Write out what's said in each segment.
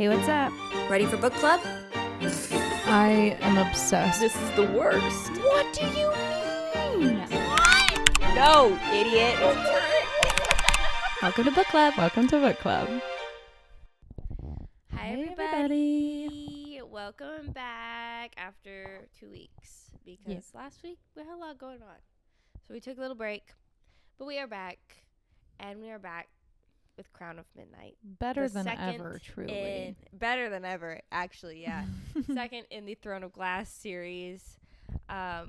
Hey, what's up? Ready for book club? I am obsessed. This is the worst. What do you mean? What? No, idiot. Welcome to book club. Welcome to book club. Hi, Hey, everybody. Welcome back after 2 weeks because last week we had a lot going on. So we took a little break, but we are back, and we are back with Crown of Midnight. Better than ever, truly. Better than ever, actually, yeah. Second in the Throne of Glass series. Oh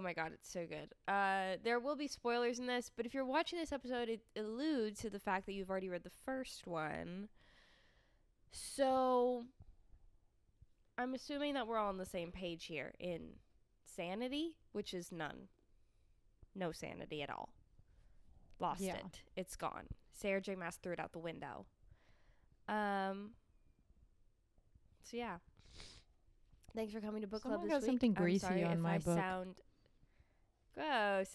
my god, it's so good. There will be spoilers in this, but if you're watching this episode, it alludes to the fact that you've already read the first one. So I'm assuming that we're all on the same page here in sanity, which is none. No sanity at all. Lost it. It's gone. Sarah J. Maas threw it out the window. So yeah. Thanks for coming to book club Someone this got week. something I'm greasy sorry on if my I book. sound gross.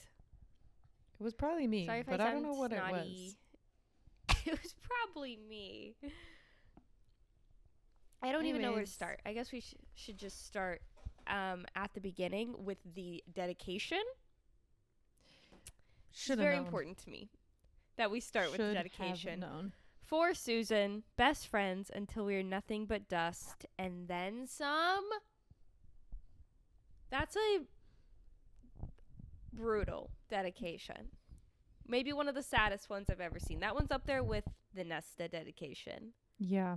It was probably me, Sorry if but I I don't know what snotty. It was probably me. I don't even know where to start. I guess we should just start at the beginning with the dedication. It's very important to me that we start with the dedication. For Susan, best friends until we are nothing but dust, and then some. That's a brutal dedication. Maybe one of the saddest ones I've ever seen. That one's up there with the Nesta dedication. Yeah.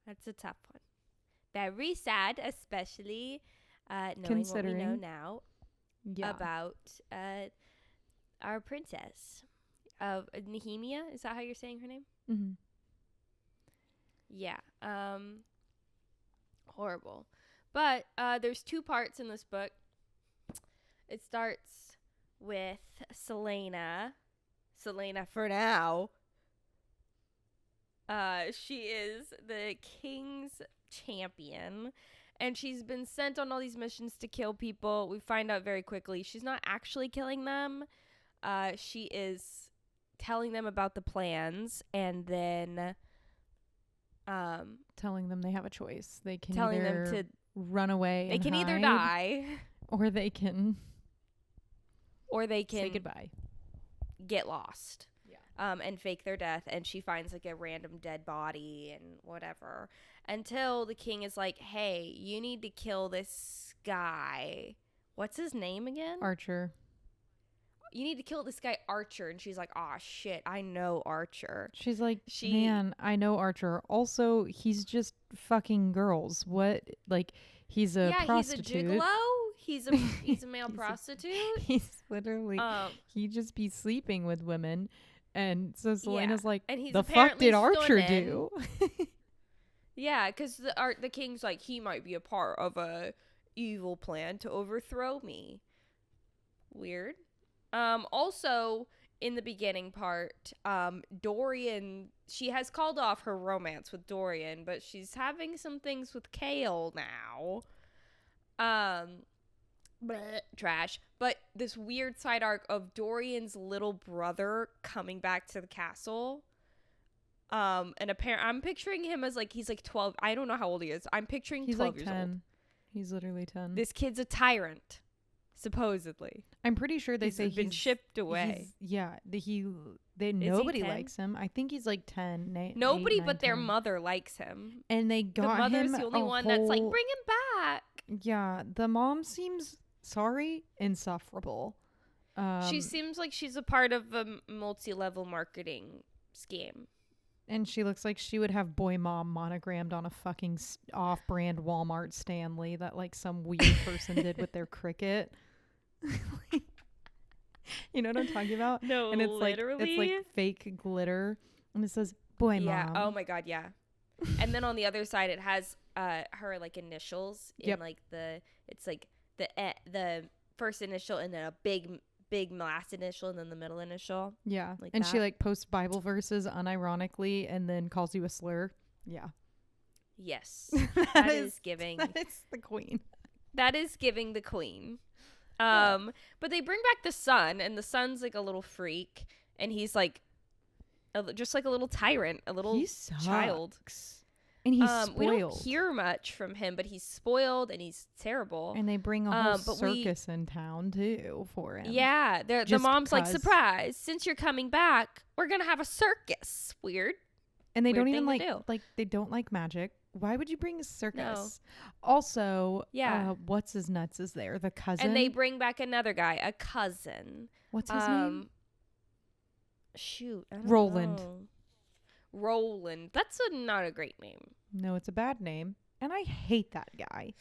That's a tough one. Very sad, especially knowing what we know now about our princess. Nehemia, is that how you're saying her name? Mm-hmm. Yeah. Horrible. But there's 2 parts in this book. It starts with Selena for now. She is the king's champion, and she's been sent on all these missions to kill people. We find out very quickly she's not actually killing them. She is telling them about the plans, and then telling them they have a choice. They can telling either them to run away. They and can either hide, die, or they can say goodbye, get lost. And fake their death, and she finds like a random dead body and whatever, until the king is like, hey, you need to kill this guy. What's his name again? Archer. You need to kill this guy Archer. And she's like, aw, shit, I know Archer. She's like, man, I know Archer. Also, he's just fucking girls. What? Like, he's a prostitute. He's a gigolo. He's a male prostitute. He's literally, he just be sleeping with women. And so Selena's like, and he's the fuck did Archer do? Yeah, because the king's like, he might be a part of a evil plan to overthrow me. Weird. Also, in the beginning part, Dorian, she has called off her romance with Dorian, but she's having some things with Kale now. Trash. But this weird side arc of Dorian's little brother coming back to the castle. And I'm picturing him as like, he's like 12. I don't know how old he is. I'm picturing he's 12 like 10. Years old. He's literally 10. This kid's a tyrant, supposedly. I'm pretty sure they say he's been shipped away. Nobody likes him. I think he's like 10. Nobody 8, 9, but 10. Their mother likes him. And they got the mother's him the only one that's like, bring him back. Yeah, the mom seems insufferable. She seems like she's a part of a multi-level marketing scheme. And she looks like she would have boy mom monogrammed on a fucking off-brand Walmart Stanley that like some weird person did with their Cricut. You know what I'm talking about? No, and it's literally. Like fake glitter, and it says boy mom. Yeah. Oh my god. Yeah. And then on the other side, it has her like initials in like it's like the first initial and then a big last initial and then the middle initial. Yeah. Like and that. she like posts Bible verses unironically and then calls you a slur. Yeah. Yes. That is giving. That is the queen. That is giving the queen. But they bring back the son, and the son's like a little freak, and he's like just like a little tyrant, a little He sucks. child. And he's spoiled. We don't hear much from him, but he's spoiled and he's terrible. And they bring a whole circus in town too for him. Yeah, the mom's like, surprise! Since you're coming back, we're gonna have a circus. Weird. And they Weird don't even thing like they don't like magic. Why would you bring a circus? No. Also, Yeah. What's his nuts is there? The cousin. And they bring back another guy, a cousin. What's his name? Shoot, I don't Roland. know. Roland. That's not a great name. No, it's a bad name. And I hate that guy.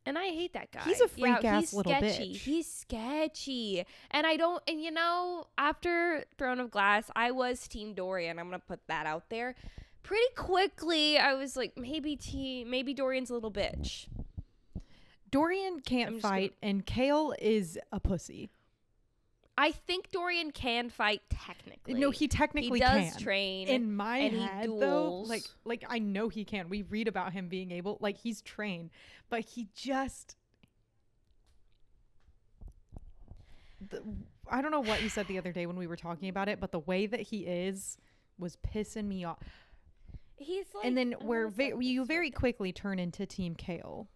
And I hate that guy. He's a freak ass little sketchy. bitch. He's sketchy. And after Throne of Glass, I was Team Dorian. I'm going to put that out there. Pretty quickly, I was like, maybe Dorian's a little bitch. Dorian can't fight, and Kale is a pussy. I think Dorian can fight technically. No, he technically can. He can. does train. In my head, though, like I know he can. We read about him being able, like he's trained, but he just. I don't know what you said the other day when we were talking about it, but the way that he was pissing me off. He's like, and then you very quickly turn into Team Kale.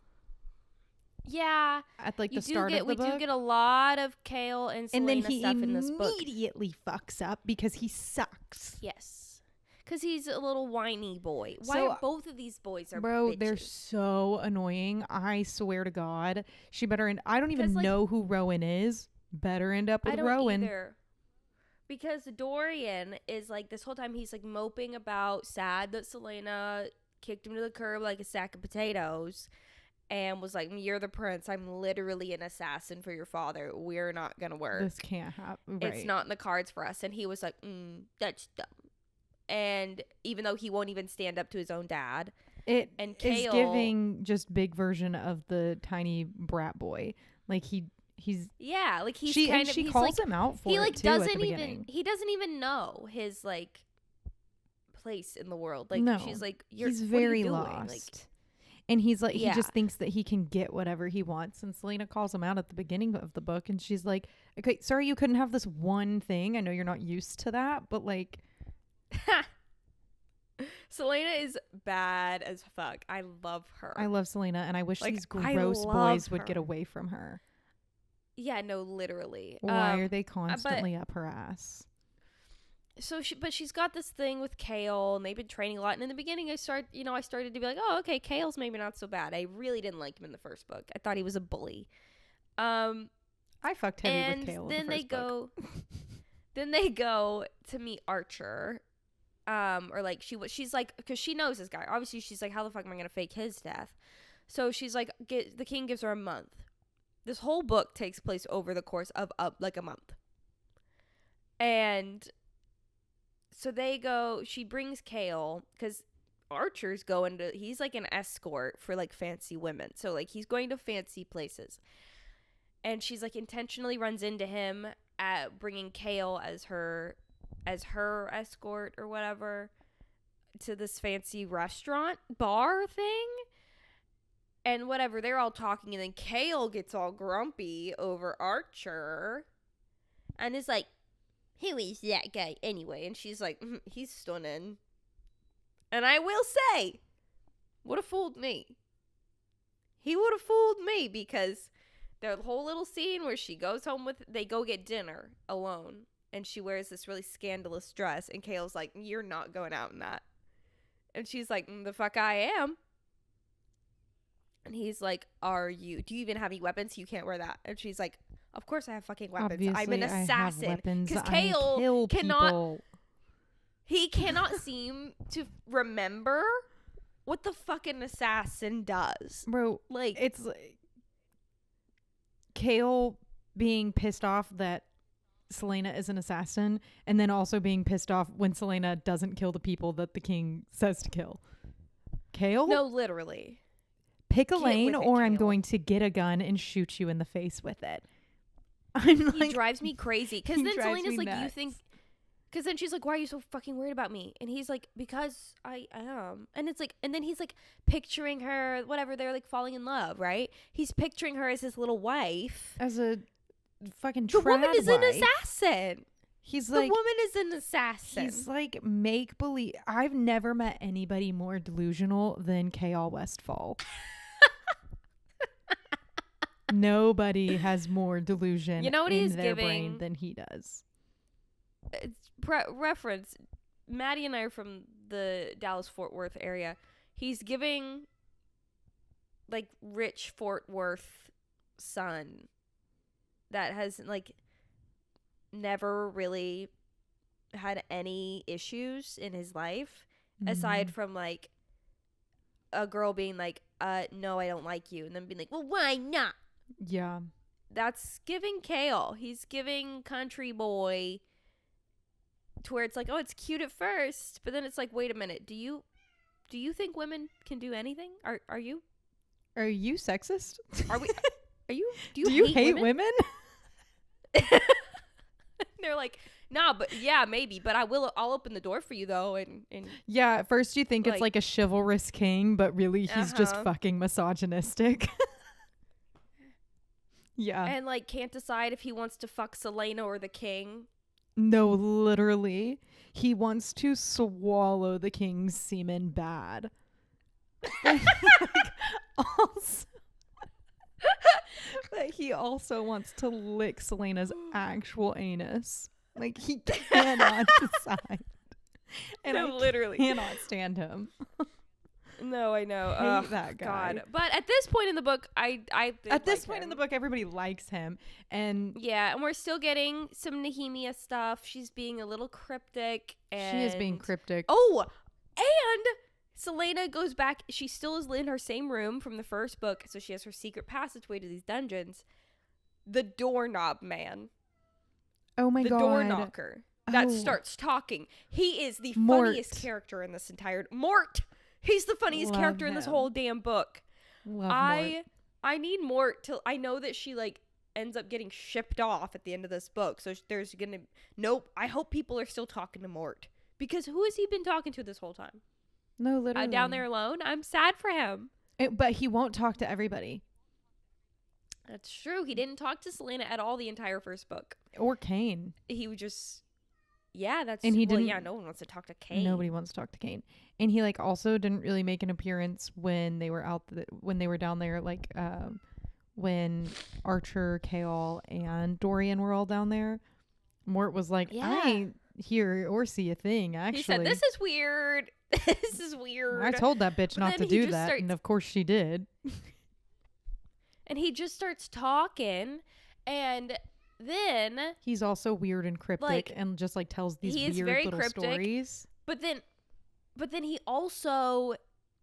Yeah, at like the start of the book, we do get a lot of Kale and Selena stuff in this book. And then he immediately fucks up because he sucks. Yes, because he's a little whiny boy. Why are both of these boys are bro? Bitches? They're so annoying. I swear to God, she better. And I don't even know who Rowan is. Better end up with Rowan. Either. Because Dorian is like this whole time he's like moping about, sad that Selena kicked him to the curb like a sack of potatoes. And was like, you're the prince. I'm literally an assassin for your father. We're not going to work. This can't happen. Right. It's not in the cards for us. And he was like, that's dumb. And even though he won't even stand up to his own dad. It and Kale, is giving just big version of the tiny brat boy. Like he's. Yeah, like he's she calls him out for it too at the beginning. He doesn't even know his like place in the world. Like she's like, he's very lost. Like, and he's like, he just thinks that he can get whatever he wants. And Selena calls him out at the beginning of the book. And she's like, okay, sorry you couldn't have this one thing. I know you're not used to that, but like. Selena is bad as fuck. I love her. I love Selena. And I wish these gross boys would get away from her. Yeah, no, literally. Why are they constantly up her ass? So she's got this thing with Kale, and they've been training a lot. And in the beginning, I started to be like, oh, okay, Kale's maybe not so bad. I really didn't like him in the first book. I thought he was a bully. I fucked heavy with Kale. Then then they go to meet Archer, or like she's like, because she knows this guy. Obviously, she's like, how the fuck am I gonna fake his death? So she's like, the king gives her a month. This whole book takes place over the course of like a month, and. So she brings Kale, because Archer's he's like an escort for like fancy women. So like he's going to fancy places. And she's like intentionally runs into him at bringing Kale as her escort or whatever to this fancy restaurant bar thing. And whatever, they're all talking, and then Kale gets all grumpy over Archer and is like, who is that guy anyway? And she's like, he's stunning. And I will say, would have fooled me. He would have fooled me, because the whole little scene where she goes home they go get dinner alone, and she wears this really scandalous dress, and Kale's like, you're not going out in that. And she's like, the fuck I am. And he's like, do you even have any weapons? You can't wear that. And she's like, of course I have fucking weapons. Obviously, I'm an assassin. Because Kale cannot seem to remember what the fucking assassin does. Bro, like, it's like Kale being pissed off that Selena is an assassin, and then also being pissed off when Selena doesn't kill the people that the king says to kill. Kale? No, literally. Pick a lane, or I'm going to get a gun and shoot you in the face with it. He drives me crazy, because then Selena's like, nuts. You think, because then she's like, why are you so fucking worried about me? And he's like, because I am. And it's like, and then he's like picturing her, whatever, they're like falling in love, right? He's picturing her as his little wife, as a fucking the woman is wife. an assassin. He's the like, woman is an assassin. He's like make believe. I've never met anybody more delusional than K.L. Westfall. Nobody has more delusion You know what in he's their giving? brain than he does. It's reference. Maddie and I are from the Dallas-Fort Worth area. He's giving like rich Fort Worth son that has like never really had any issues in his life aside from like a girl being like, no, I don't like you, and then being like, well, why not? Yeah. That's giving Kale. He's giving country boy to where it's like, oh, it's cute at first, but then it's like, wait a minute, do you think women can do anything? Are you sexist? Are we are you do you hate hate women? women? They're like, nah, but yeah, maybe, but I'll open the door for you though, and Yeah, at first you think it's like a chivalrous king, but really he's just fucking misogynistic. Yeah. And like can't decide if he wants to fuck Selena or the king. No, literally. He wants to swallow the king's semen bad. Also, but he also wants to lick Selena's actual anus. Like, he cannot decide. And No, I literally cannot stand him. No, I know. Hate that guy. God. But at this point in the book, I at this point in the book, everybody likes him, and yeah, and we're still getting some Nehemia stuff. She's being a little cryptic, and she is being cryptic. Oh, and Selena goes back. She still is in her same room from the first book, so she has her secret passageway to these dungeons. The doorknob man. Oh my god. The door knocker that starts talking. He is the funniest character in this entire Mort. He's the funniest character in this whole damn book. I need Mort till I know that she like ends up getting shipped off at the end of this book. So there's gonna I hope people are still talking to Mort, because who has he been talking to this whole time? No, literally. Down there alone. I'm sad for him. But he won't talk to everybody. That's true. He didn't talk to Selena at all the entire first book. Or Cain. He would just. Yeah, that's. And he didn't. Yeah, no one wants to talk to Cain. Nobody wants to talk to Cain. And he like also didn't really make an appearance when they were when they were down there, like when Archer, Kaol, and Dorian were all down there. Mort was like, I ain't hear or see a thing. Actually, he said, "This is weird. This is weird." I told that bitch not to do that, and of course she did. And he just starts talking, and then he's also weird and cryptic, and just like tells these weird little stories. But then he also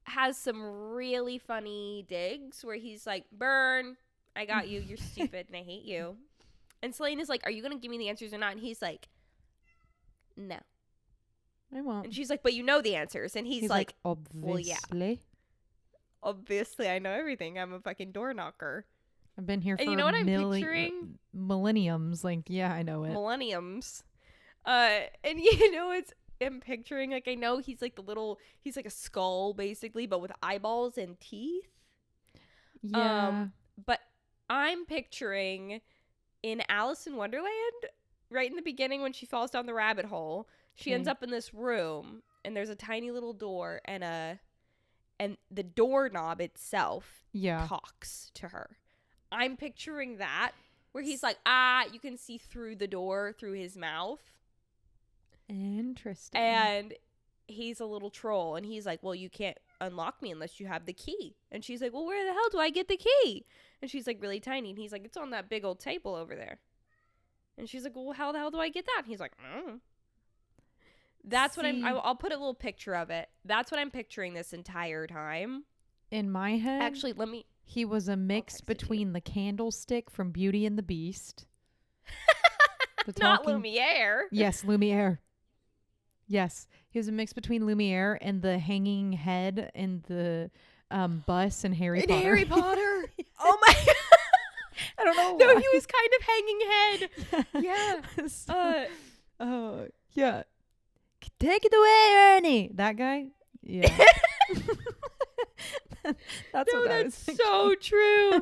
has some really funny digs where he's like, "Burn, I got you. You're stupid, and I hate you." And Selena's like, "Are you gonna give me the answers or not?" And he's like, "No, I won't." And she's like, "But you know the answers." And he's like, "Obviously." Well, yeah. Obviously, I know everything. I'm a fucking door knocker. I've been here for you know what I'm picturing? Millenniums. Like, yeah, I know it. Millenniums. And you know, I'm picturing, like, I know he's like he's like a skull basically, but with eyeballs and teeth. Yeah. But I'm picturing in Alice in Wonderland, right in the beginning when she falls down the rabbit hole, she ends up in this room and there's a tiny little door and the doorknob itself talks to her. I'm picturing that where he's like, you can see through the door through his mouth. Interesting. And he's a little troll and he's like, well, you can't unlock me unless you have the key. And she's like, well, where the hell do I get the key? And she's like really tiny. And he's like, it's on that big old table over there. And she's like, well, how the hell do I get that? And he's like, That's what I'll put a little picture of it. That's what I'm picturing this entire time. In my head, actually, he was a mix between the candlestick from Beauty and the Beast. Not Lumiere. Yes, Lumiere. Yes, he was a mix between Lumiere and the hanging head in the bus in Harry Potter. Harry Potter. Oh my! I don't know. No, why. he was kind of hanging head. Yeah. Oh yeah. Take it away, Ernie. That guy. Yeah. That's so true.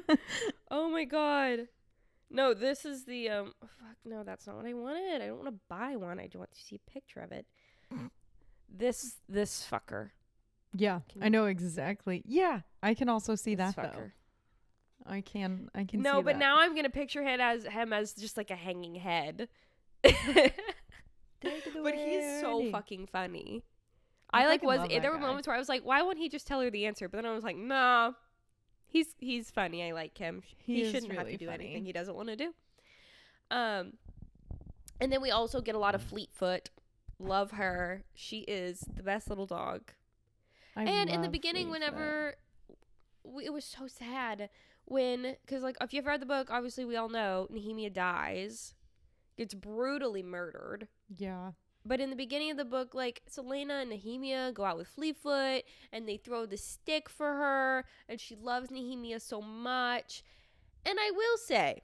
Oh my god. No, this is the fuck. no, that's not what I wanted. I don't want to buy one. I want to see a picture of it. This fucker. Yeah, I know exactly. Yeah, I can also see that fucker. though. I can no, see but that. now I'm gonna picture him as just like a hanging head. But he's so fucking funny. There were moments where I was like, why won't he just tell her the answer? But then I was like, nah, he's funny. I like him. He shouldn't really have to do anything he doesn't want to do. And then we also get a lot of Fleetfoot. Love her. She is the best little dog. And in the beginning, whenever it was so sad because like if you've read the book, obviously we all know Nehemia dies, gets brutally murdered. Yeah. But in the beginning of the book, like Selena and Nehemia go out with Fleetfoot and they throw the stick for her and she loves Nehemia so much. And I will say,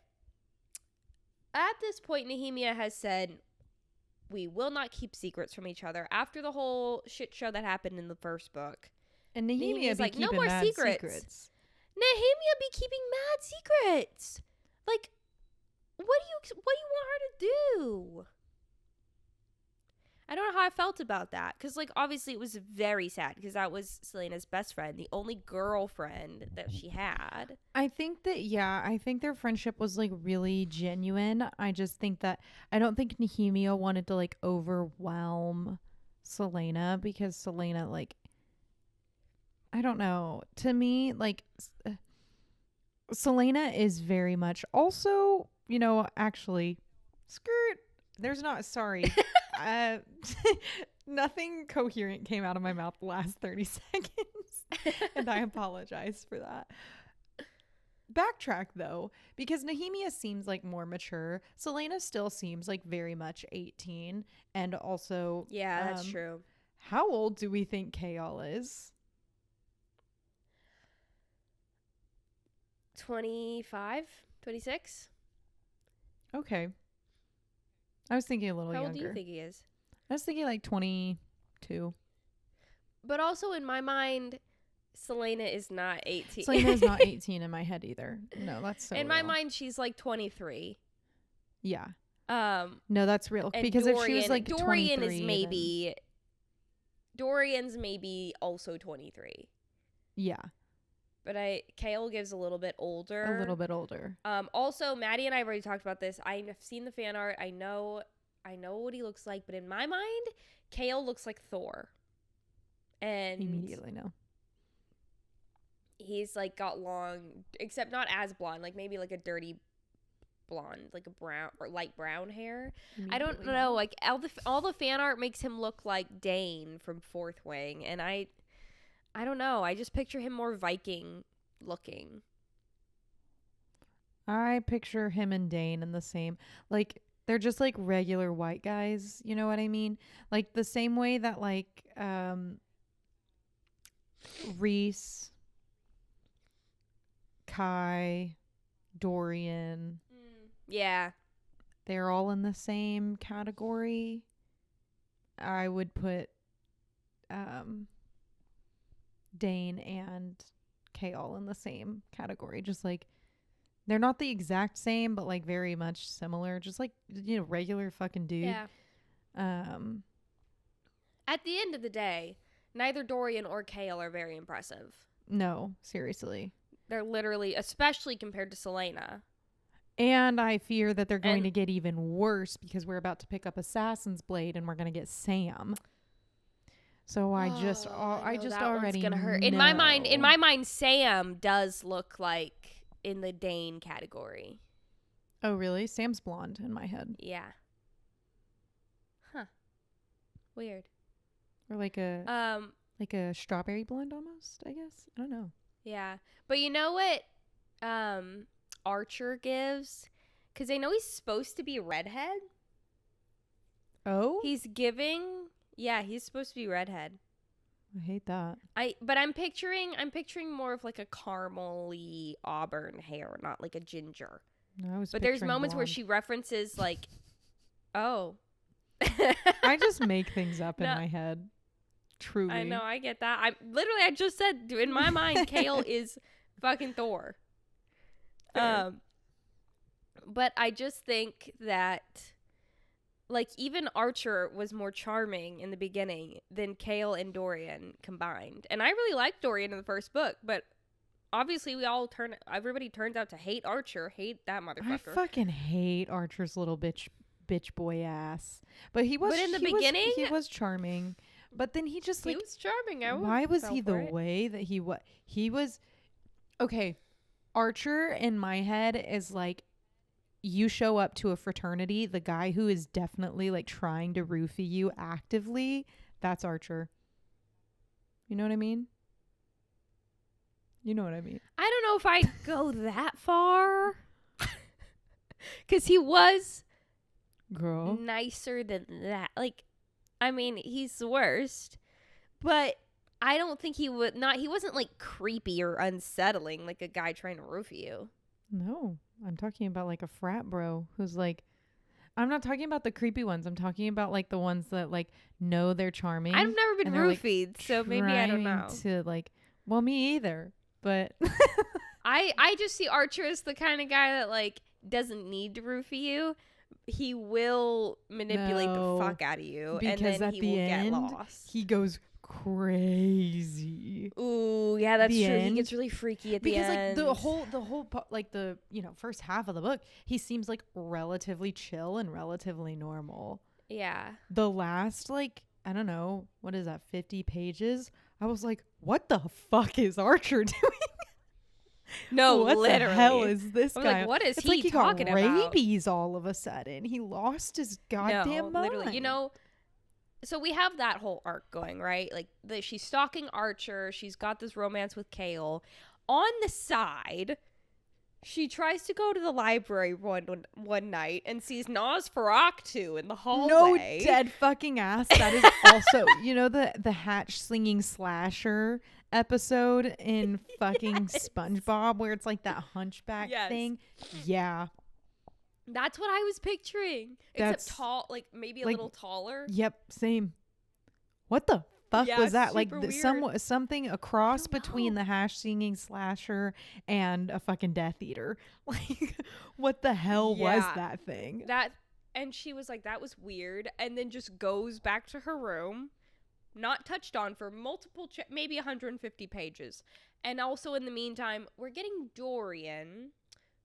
at this point, Nehemia has said, we will not keep secrets from each other after the whole shit show that happened in the first book. And Nehemia's like, no more secrets. Nehemia be keeping mad secrets. Like, what do you want her to do? I don't know how I felt about that. Because, like, obviously it was very sad. Because that was Selena's best friend. The only girlfriend that she had. I think their friendship was, like, really genuine. I just think that, I don't think Nehemia wanted to, like, overwhelm Selena. Because Selena, like, I don't know. To me, like, Selena is very much also, you know, actually, skirt. There's not, sorry. Nothing coherent came out of my mouth the last 30 seconds. And I apologize for that. Backtrack though, because Nehemia seems like more mature. Selena still seems like very much 18. And also, yeah, that's true. How old do we think Kale is? 25, 26. Okay. I was thinking a little younger. How old do you think he is? I was thinking like 22. But also in my mind, Selena is not 18. Selena is not 18 in my head either. No, that's so in my mind, she's like 23. Yeah. No, that's real. Because if she was like Dorian is maybe... Dorian's maybe also 23. Yeah. But Kale gives a little bit older. A little bit older. Also, Maddie and I have already talked about this. I've seen the fan art. I know what he looks like. But in my mind, Kale looks like Thor. And immediately know. He's like got long, except not as blonde. Like maybe like a dirty blonde, like a brown or light brown hair. I don't know. Like all the fan art makes him look like Dane from Fourth Wing, and I don't know. I just picture him more Viking looking. I picture him and Dane in the same, like, they're just like regular white guys. You know what I mean? Like the same way that like Reese, Kai, Dorian. Yeah. They're all in the same category. I would put Dane and Kale in the same category. Just like they're not the exact same, but like very much similar. Just like, you know, regular fucking dude. Yeah. At the end of the day, neither Dorian or Kale are very impressive. No, seriously. They're literally, especially compared to Selena. And I fear that they're going to get even worse because we're about to pick up Assassin's Blade and we're going to get Sam. So I just already gonna hurt. In my mind, Sam does look like in the Dane category. Oh, really? Sam's blonde in my head. Yeah. Huh. Weird. Or like a strawberry blonde almost, I guess. I don't know. Yeah. But you know what Archer gives? Because I know he's supposed to be a redhead. Oh? He's supposed to be redhead. I hate that. But I'm picturing more of like a caramely auburn hair, not like a ginger. No, but there's moments where she references like, oh. I just make things up in my head. Truly. I know, I get that. I just said, in my mind, Kale is fucking Thor. Fair. But I just think that, like, even Archer was more charming in the beginning than Kale and Dorian combined. And I really liked Dorian in the first book, but obviously everybody turns out to hate Archer, hate that motherfucker. I fucking hate Archer's little bitch boy ass. But he was, but in the beginning, he was charming. But then he just he was charming. Why was he the way that he was? Okay, Archer in my head is like, you show up to a fraternity, the guy who is definitely like trying to roofie you actively, that's Archer. You know what I mean? You know what I mean? I don't know if I go that far. Because he was nicer than that. Like, I mean, he's the worst. But I don't think he wasn't like creepy or unsettling like a guy trying to roofie you. No, I'm talking about like a frat bro who's like, I'm not talking about the creepy ones. I'm talking about like the ones that like know they're charming. I've never been roofied, like, so maybe I don't know. To like, well, me either. But I just see Archer as the kind of guy that like doesn't need to roofie you. He will manipulate the fuck out of you, and then he will get lost. He goes crazy. Ooh, yeah, that's true. He gets really freaky at the end. Because like the whole like the first half of the book, he seems like relatively chill and relatively normal. Yeah. The last like, I don't know, what is that, 50 pages? I was like, what the fuck is Archer doing? No, what literally. the hell is this guy? Like, what is it's he like he talking got about? rabies all of a sudden. He lost his goddamn mind. Literally. You know, so we have that whole arc going, right? Like, she's stalking Archer. She's got this romance with Kale. On the side, she tries to go to the library one night and sees Nosferatu in the hallway. No dead fucking ass. That is also, you know, the hatch slinging slasher episode in fucking SpongeBob where it's like that hunchback thing. Yeah. That's what I was picturing. Except tall, like maybe a little taller. Yep, same. What the fuck was that? Like something a cross between the hash singing slasher and a fucking Death Eater. Like, what the hell was that thing? And she was like, that was weird, and then just goes back to her room, not touched on for multiple maybe 150 pages. And also in the meantime, we're getting Dorian,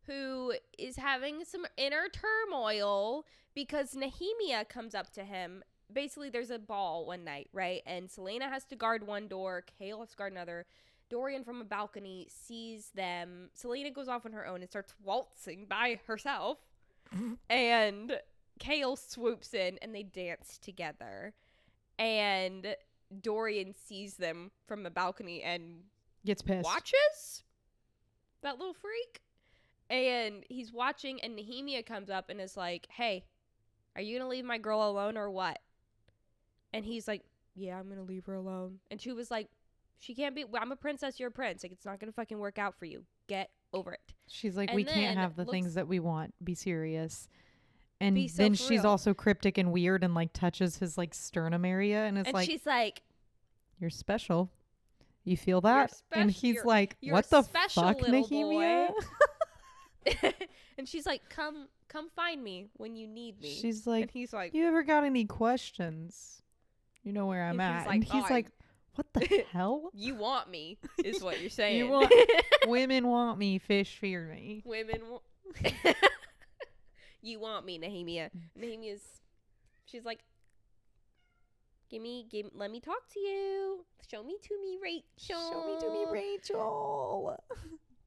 who is having some inner turmoil because Nehemia comes up to him. Basically, there's a ball one night, right? And Selena has to guard one door. Kale has to guard another. Dorian from a balcony sees them. Selena goes off on her own and starts waltzing by herself. And Kale swoops in and they dance together. And Dorian sees them from the balcony and gets pissed. Watches that little freak. And he's watching, and Nehemia comes up and is like, hey, are you going to leave my girl alone or what? And he's like, yeah, I'm going to leave her alone. And she was like, she can't be, I'm a princess, you're a prince. Like, it's not going to fucking work out for you. Get over it. She's like, we can't have the things that we want. Be serious. And then she's also cryptic and weird and like touches his like sternum area and is like, she's like, you're special. You feel that? And he's like, what the fuck, Nehemia? And she's like, come find me when you need me. She's like, and he's like, you ever got any questions? You know where I'm at. And he's like, what the hell? You want me is what you're saying. Women want me, fish fear me. You want me, Nehemia. She's like, let me talk to you. Show me to me, Rachel.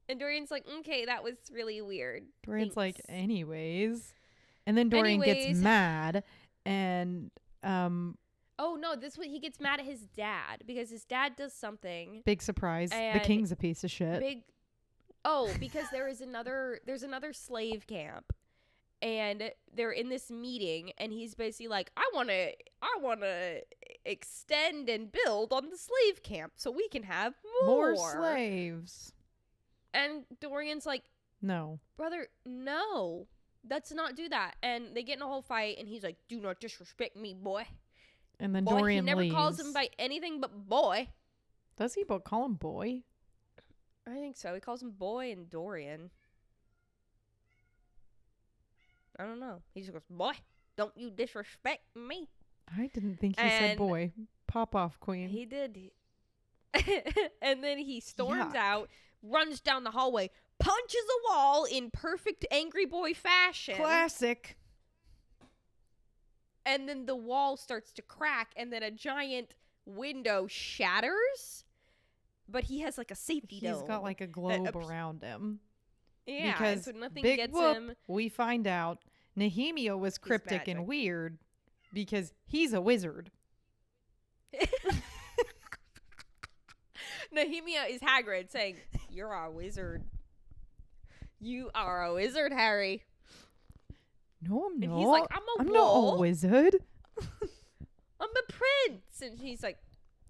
And Dorian's like, okay, that was really weird. Dorian's like, anyways. And then Dorian gets mad and oh no, he gets mad at his dad because his dad does something. Big surprise. The king's a piece of shit. Because there's another slave camp. And they're in this meeting and he's basically like, I want to extend and build on the slave camp so we can have more slaves. And Dorian's like, no, brother, no, let's not do that. And they get in a whole fight and he's like, do not disrespect me, boy. And then Dorian leaves. He never calls leaves. him by anything but boy. Does he call him boy? I think so. He calls him boy and Dorian. I don't know. He just goes, boy, don't you disrespect me. I didn't think he said boy. Pop off, queen. He did. And then he storms out, runs down the hallway, punches a wall in perfect angry boy fashion. Classic. And then the wall starts to crack, and then a giant window shatters. But he has like a safety dome. He's got like a globe around him. Yeah, because so nothing big gets whoop, him. We find out Nehemia was cryptic and weird because he's a wizard. Nehemia is Hagrid saying, "You're a wizard. You are a wizard, Harry." No, I'm not. And he's like, I'm not a wizard. I'm a prince. And he's like,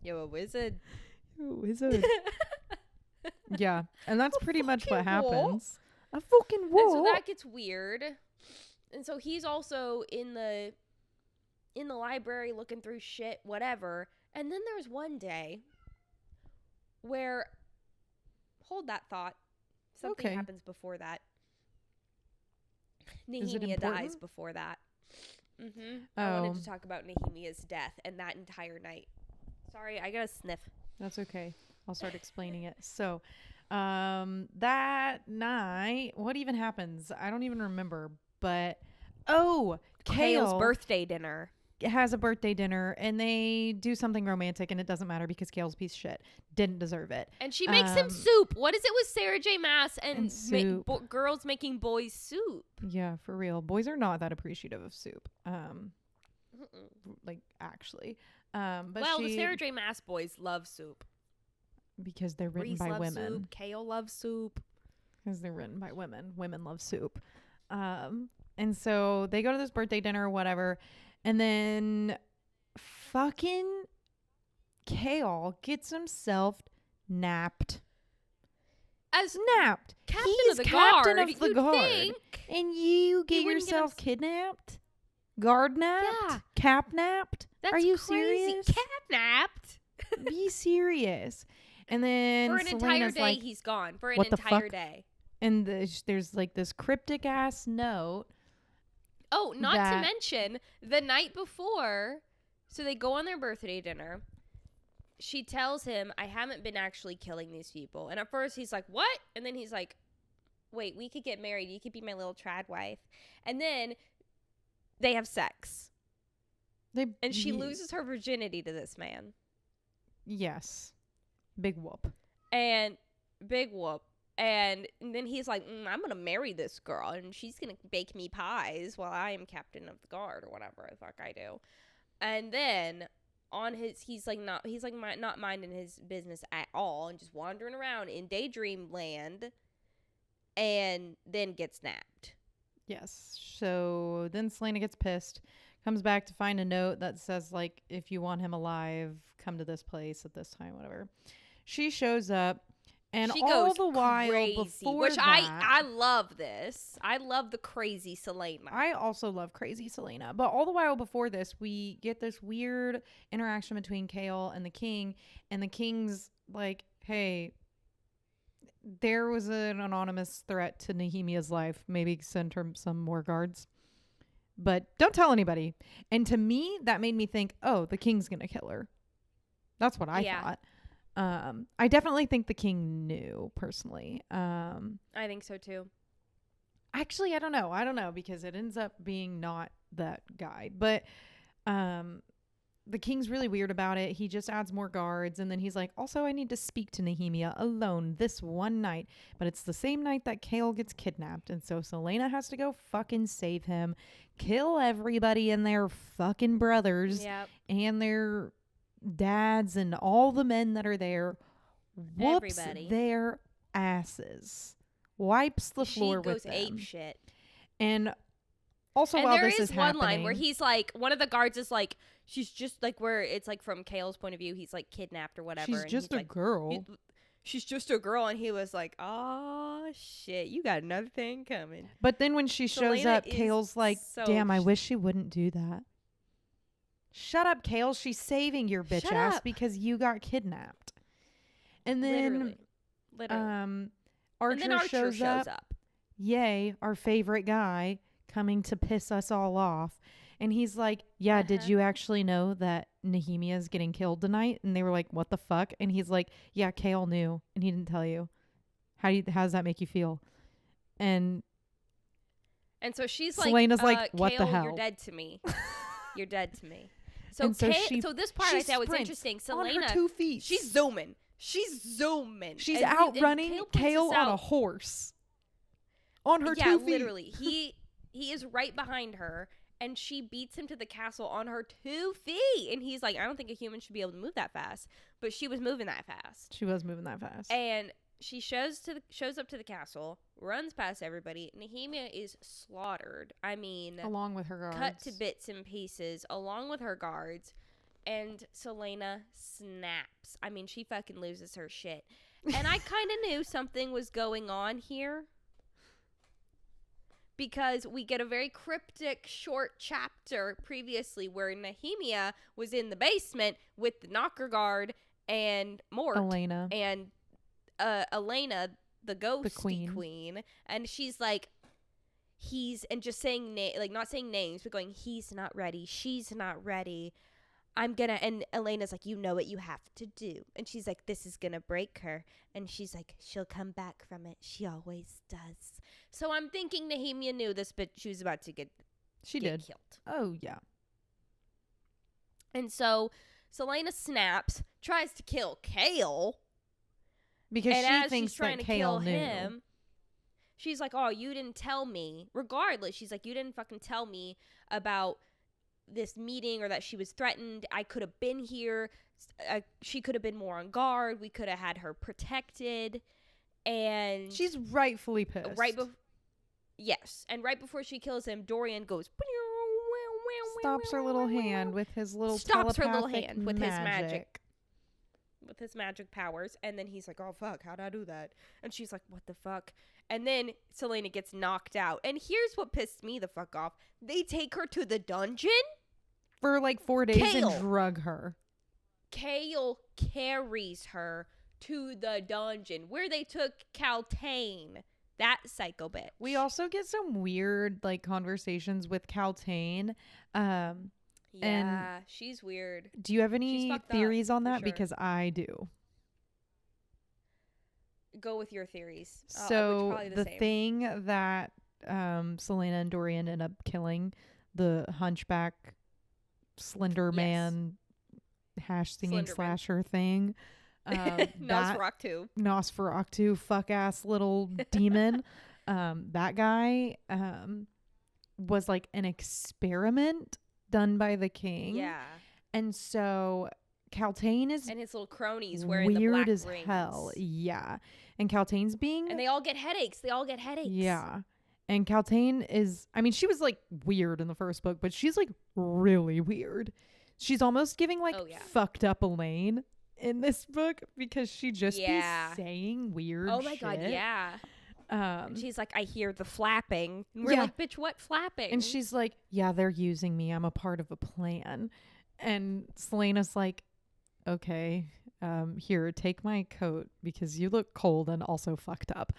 you're a wizard. You're a wizard. Yeah, and that's pretty much what happens. A fucking what? And so that gets weird. And so he's also in the library looking through shit, whatever. And then there's one day where, hold that thought. Something happens before that. Nehemia dies before that. Mm-hmm. Oh. I wanted to talk about Nehemia's death and that entire night. Sorry, I got a sniff. That's okay. I'll start explaining it. So, that night, what even happens? I don't even remember. But, Kale's birthday dinner. Has a birthday dinner, and they do something romantic, and it doesn't matter because Kale's a piece of shit. Didn't deserve it. And she makes him soup. What is it with Sarah J. Maas and girls making boys soup? Yeah, for real. Boys are not that appreciative of soup. Like, actually. But the Sarah J. Maas boys love soup. Because they're written Reese by loves women. Soup. Kale loves soup. Because they're written by women. Women love soup. And so they go to this birthday dinner or whatever. And then fucking Kale gets himself napped. Napped. Captain He's of the captain guard. of the guard. And you get yourself kidnapped? Guard napped? Yeah. Cap napped? That's Are you crazy. serious? Cap napped? Be serious. And then for an entire day, he's gone. For an entire day. And there's like this cryptic ass note. Oh, not to mention the night before, so they go on their birthday dinner. She tells him, I haven't been actually killing these people. And at first he's like, what? And then he's like, wait, we could get married. You could be my little trad wife. And then they have sex. And she loses her virginity to this man. Yes. Big whoop. And then he's like, I'm going to marry this girl, and she's going to bake me pies while I am captain of the guard or whatever the fuck I do. And then he's not minding his business at all and just wandering around in daydream land and then gets snapped. Yes. So then Selena gets pissed, comes back to find a note that says, like, if you want him alive, come to this place at this time, whatever. She shows up. And she all goes the while crazy, before which that, I love this. I love the crazy Selena. I also love crazy Selena. But all the while before this, we get this weird interaction between Kale and the king. And the king's like, hey, there was an anonymous threat to Nehemia's life. Maybe send her some more guards. But don't tell anybody. And to me, that made me think, oh, the king's going to kill her. That's what I thought. I definitely think the king knew, personally. I think so too. Actually, I don't know because it ends up being not that guy. But the king's really weird about it. He just adds more guards, and then he's like, also, I need to speak to Nehemia alone this one night. But it's the same night that Kale gets kidnapped, and so Selena has to go fucking save him, kill everybody and their fucking brothers and their dads and all the men that are there, whoops everybody. Their asses, wipes the floor with them. She goes ape shit. And also, while there this is one happening, line where he's like, one of the guards is like, she's just like, where it's like from Kale's point of view, he's like kidnapped or whatever. She's just a girl. She's just a girl, and he was like, oh shit, you got another thing coming. But then when she shows up, Kale's like, damn, I wish she wouldn't do that. Shut up, Kale. She's saving your bitch ass because you got kidnapped. And then Literally. Archer shows up. Yay, our favorite guy coming to piss us all off. And he's like, yeah, did you actually know that Nehemia is getting killed tonight? And they were like, what the fuck? And he's like, yeah, Kale knew and he didn't tell you. How does that make you feel? And so she's Selena's like, what Kale, the hell? You're dead to me. You're dead to me. So this part I thought was interesting. Selena, on her 2 feet. She's zooming. She's outrunning Kale on a horse. On her 2 feet. Yeah, literally. He is right behind her, and she beats him to the castle on her 2 feet. And he's like, I don't think a human should be able to move that fast. But she was moving that fast. And she shows up to the castle, runs past everybody. Nehemia is slaughtered. I mean, along with her guards. Cut to bits and pieces, along with her guards. And Selena snaps. I mean, she fucking loses her shit. And I kind of knew something was going on here. Because we get a very cryptic short chapter previously where Nehemia was in the basement with the knocker guard and Mort. Elena. And Elena, the ghosty queen. And she's like, and just saying, not saying names, but going, he's not ready. She's not ready. And Elena's like, you know what you have to do. And she's like, this is going to break her. And she's like, she'll come back from it. She always does. So I'm thinking Nehemia knew this, but she was about to get killed. Oh, yeah. And so Selena snaps, tries to kill Kale. Because she thinks that Kale knew. Him, she's like, oh, you didn't tell me. Regardless, she's like, you didn't fucking tell me about this meeting or that she was threatened. I could have been here. She could have been more on guard. We could have had her protected. And she's rightfully pissed. Yes. And right before she kills him, Dorian goes, stops her little hand with his little magic. With his magic powers. And then he's like, oh fuck, how'd I do that? And she's like, what the fuck? And then Selena gets knocked out. And here's what pissed me the fuck off. They take her to the dungeon for like 4 days and drug her. Kale carries her to the dungeon where they took Caltaine, that psycho bitch. We also get some weird like conversations with Caltaine. Yeah, she's weird. Do you have any theories on that? Sure. Because I do. Go with your theories. So the thing that Selena and Dorian end up killing, the hunchback slender man #singing slasher thing. Nosferatu fuck ass little demon. That guy was like an experiment done by the king. Yeah. And so Caltaine is, and his little cronies wearing the black rings. Weird as hell. Yeah. And Caltaine's being, and they all get headaches. Yeah. And Caltaine is, I mean, she was like weird in the first book, but she's like really weird. She's almost giving like fucked up Elaine in this book because she just be saying weird shit. Oh my god, yeah. She's like, I hear the flapping. And we're like, bitch, what flapping? And she's like, yeah, they're using me. I'm a part of a plan. And Selena's like, okay, here, take my coat because you look cold and also fucked up.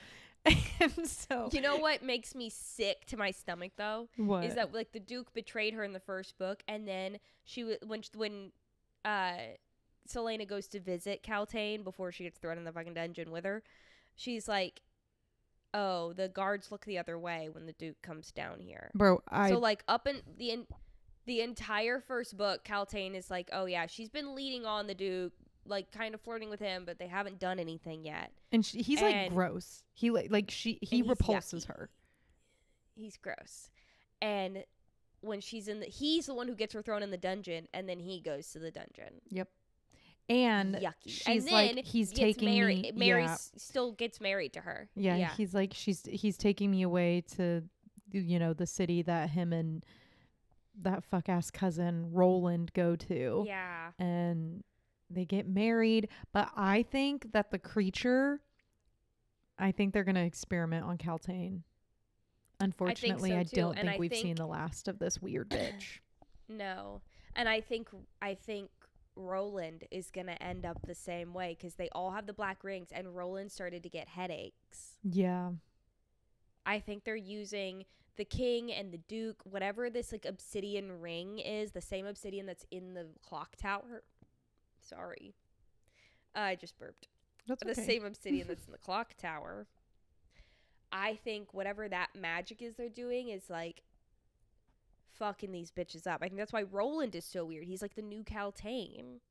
And so, you know what makes me sick to my stomach though? What? Is that like the Duke betrayed her in the first book, and then when Selena goes to visit Caltaine before she gets thrown in the fucking dungeon with her, she's like, oh, the guards look the other way when the Duke comes down here. Bro, so like up in the entire first book, Caltaine is like, oh yeah, she's been leading on the Duke, like kind of flirting with him, but they haven't done anything yet. And he's like gross. He he repulses her. He's gross. And when he's the one who gets her thrown in the dungeon, and then he goes to the dungeon. Yep. And yucky. She's and like, he's taking me. Mary still gets married to her. Yeah. He's like, he's taking me away to, the city that him and that fuck ass cousin Roland go to. Yeah. And they get married. But I think that the creature, I think they're going to experiment on Caltaine. Unfortunately, I don't think we've seen the last of this weird bitch. No. And I think Roland is going to end up the same way because they all have the black rings and Roland started to get headaches. Yeah. I think they're using the king and the duke, whatever this like obsidian ring is, the same obsidian that's in the clock tower. Sorry. I just burped. That's okay. The same obsidian that's in the clock tower. I think whatever that magic is they're doing is like fucking these bitches up. I think that's why Roland is so weird. He's like the new Caltaine.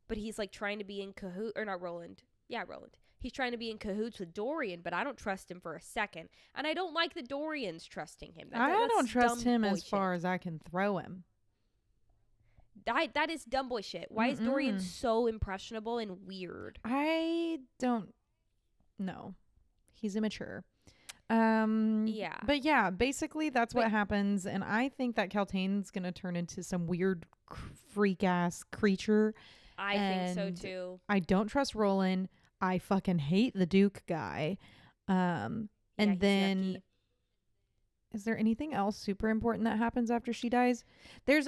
But he's like trying to be in cahoots, or not Roland. Yeah, Roland. He's trying to be in cahoots with Dorian, but I don't trust him for a second. And I don't like the Dorians trusting him. I don't trust him as far as I can throw him. That is dumb boy shit. Why is Dorian so impressionable and weird? I don't know. He's immature. Yeah. But yeah, basically that's what happens. And I think that Caltaine's going to turn into some weird freak ass creature. I think so too. I don't trust Roland. I fucking hate the Duke guy. And then yucky. Is there anything else super important that happens after she dies? There's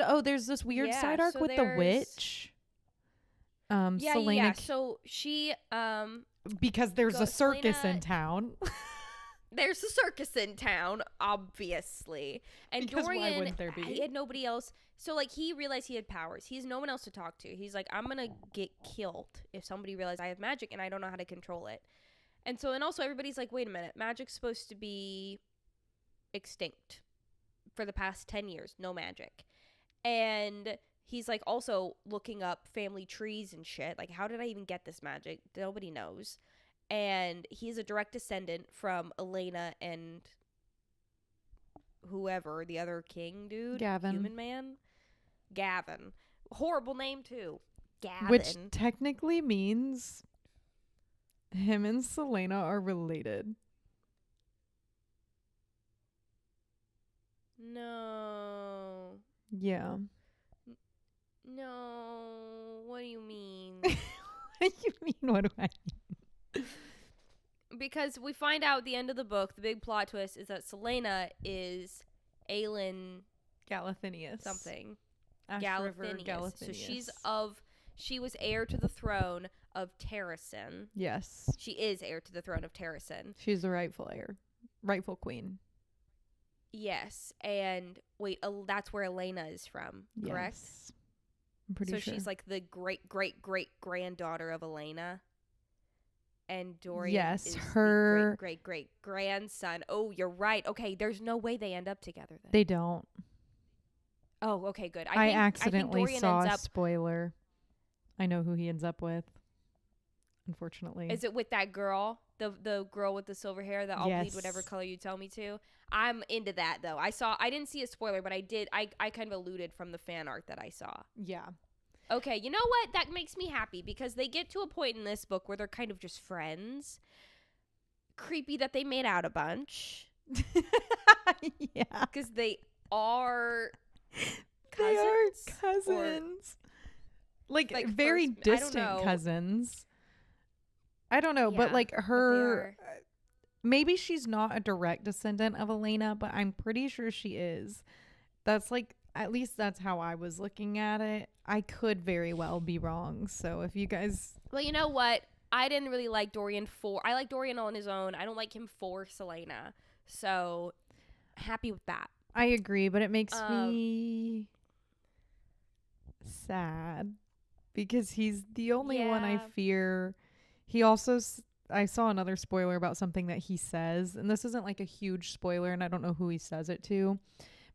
this weird side arc with the witch. Selena. So she because there's a circus in town. There's a circus in town, obviously. And because Dorian, why wouldn't there be? He had nobody else. So, like, he realized he had powers. He has no one else to talk to. He's like, I'm going to get killed if somebody realizes I have magic and I don't know how to control it. And so, and also everybody's like, wait a minute. Magic's supposed to be extinct for the past 10 years. No magic. And he's, like, also looking up family trees and shit. Like, how did I even get this magic? Nobody knows. And he's a direct descendant from Elena and whoever, the other king dude. Gavin. Human man. Gavin. Horrible name, too. Gavin. Which technically means him and Selena are related. No. Yeah. No. What do you mean? What do you mean? What do I mean? Because we find out at the end of the book, the big plot twist is that Selena is Aelin Galathinius. Something. Galathinius. So she was heir to the throne of Terrasen. Yes. She is heir to the throne of Terrasen. She's the rightful heir. Rightful queen. Yes. And wait, that's where Elena is from, correct? Yes. I'm pretty sure. So she's like the great granddaughter of Elena. And Dorian is her the great grandson. Oh, you're right. Okay, there's no way they end up together then. They don't. Oh, okay, good. I accidentally saw a spoiler. I know who he ends up with. Unfortunately. Is it with that girl? The girl with the silver hair that I'll bleed whatever color you tell me to? I'm into that though. I didn't see a spoiler, but I kind of alluded from the fan art that I saw. Yeah. Okay, you know what? That makes me happy because they get to a point in this book where they're kind of just friends. Creepy that they made out a bunch. Yeah. Because they are cousins. They are cousins. Like very distant cousins. I don't know, but like her, maybe she's not a direct descendant of Elena, but I'm pretty sure she is. That's like, at least that's how I was looking at it. I could very well be wrong. So if you guys... Well, you know what? I didn't really like Dorian I like Dorian on his own. I don't like him for Selena. So happy with that. I agree, but it makes me sad because he's the only one I fear. He also... I saw another spoiler about something that he says, and this isn't like a huge spoiler, and I don't know who he says it to.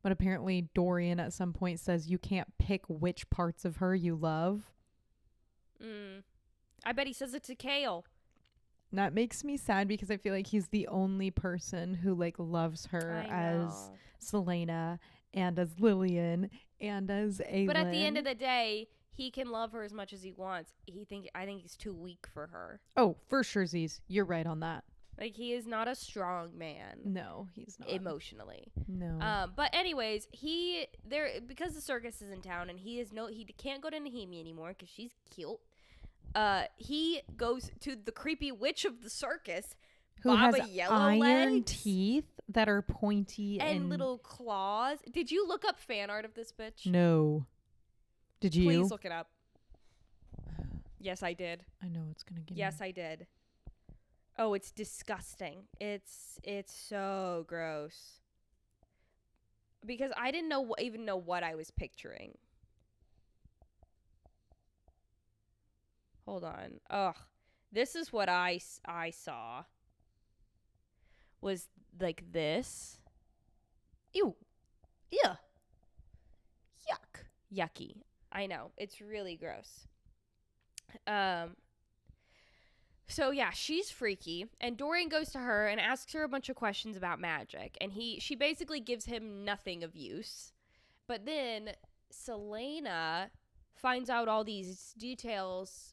But apparently Dorian at some point says you can't pick which parts of her you love. I bet he says it to Kale. That makes me sad because I feel like he's the only person who like loves her as Selena and as Lillian and as Aelin. But at the end of the day, he can love her as much as he wants. I think he's too weak for her. Oh, for sure, Z's. You're right on that. Like, he is not a strong man. No, he's not. Emotionally. No. But anyways, because the circus is in town and he can't go to Nahimi anymore because she's cute. He goes to the creepy witch of the circus, who Baba has Yellowlegs, iron teeth that are pointy and little claws. Did you look up fan art of this bitch? No. Did you? Please look it up. Yes, I did. I know it's gonna get. Yes, I did. Oh, it's disgusting. It's so gross. because I didn't even know what I was picturing. Hold on. Ugh. This is what I saw. Was like this. Ew. Yeah. Yuck. Yucky. I know. It's really gross. So yeah, she's freaky, and Dorian goes to her and asks her a bunch of questions about magic, and she basically gives him nothing of use. But then Selena finds out all these details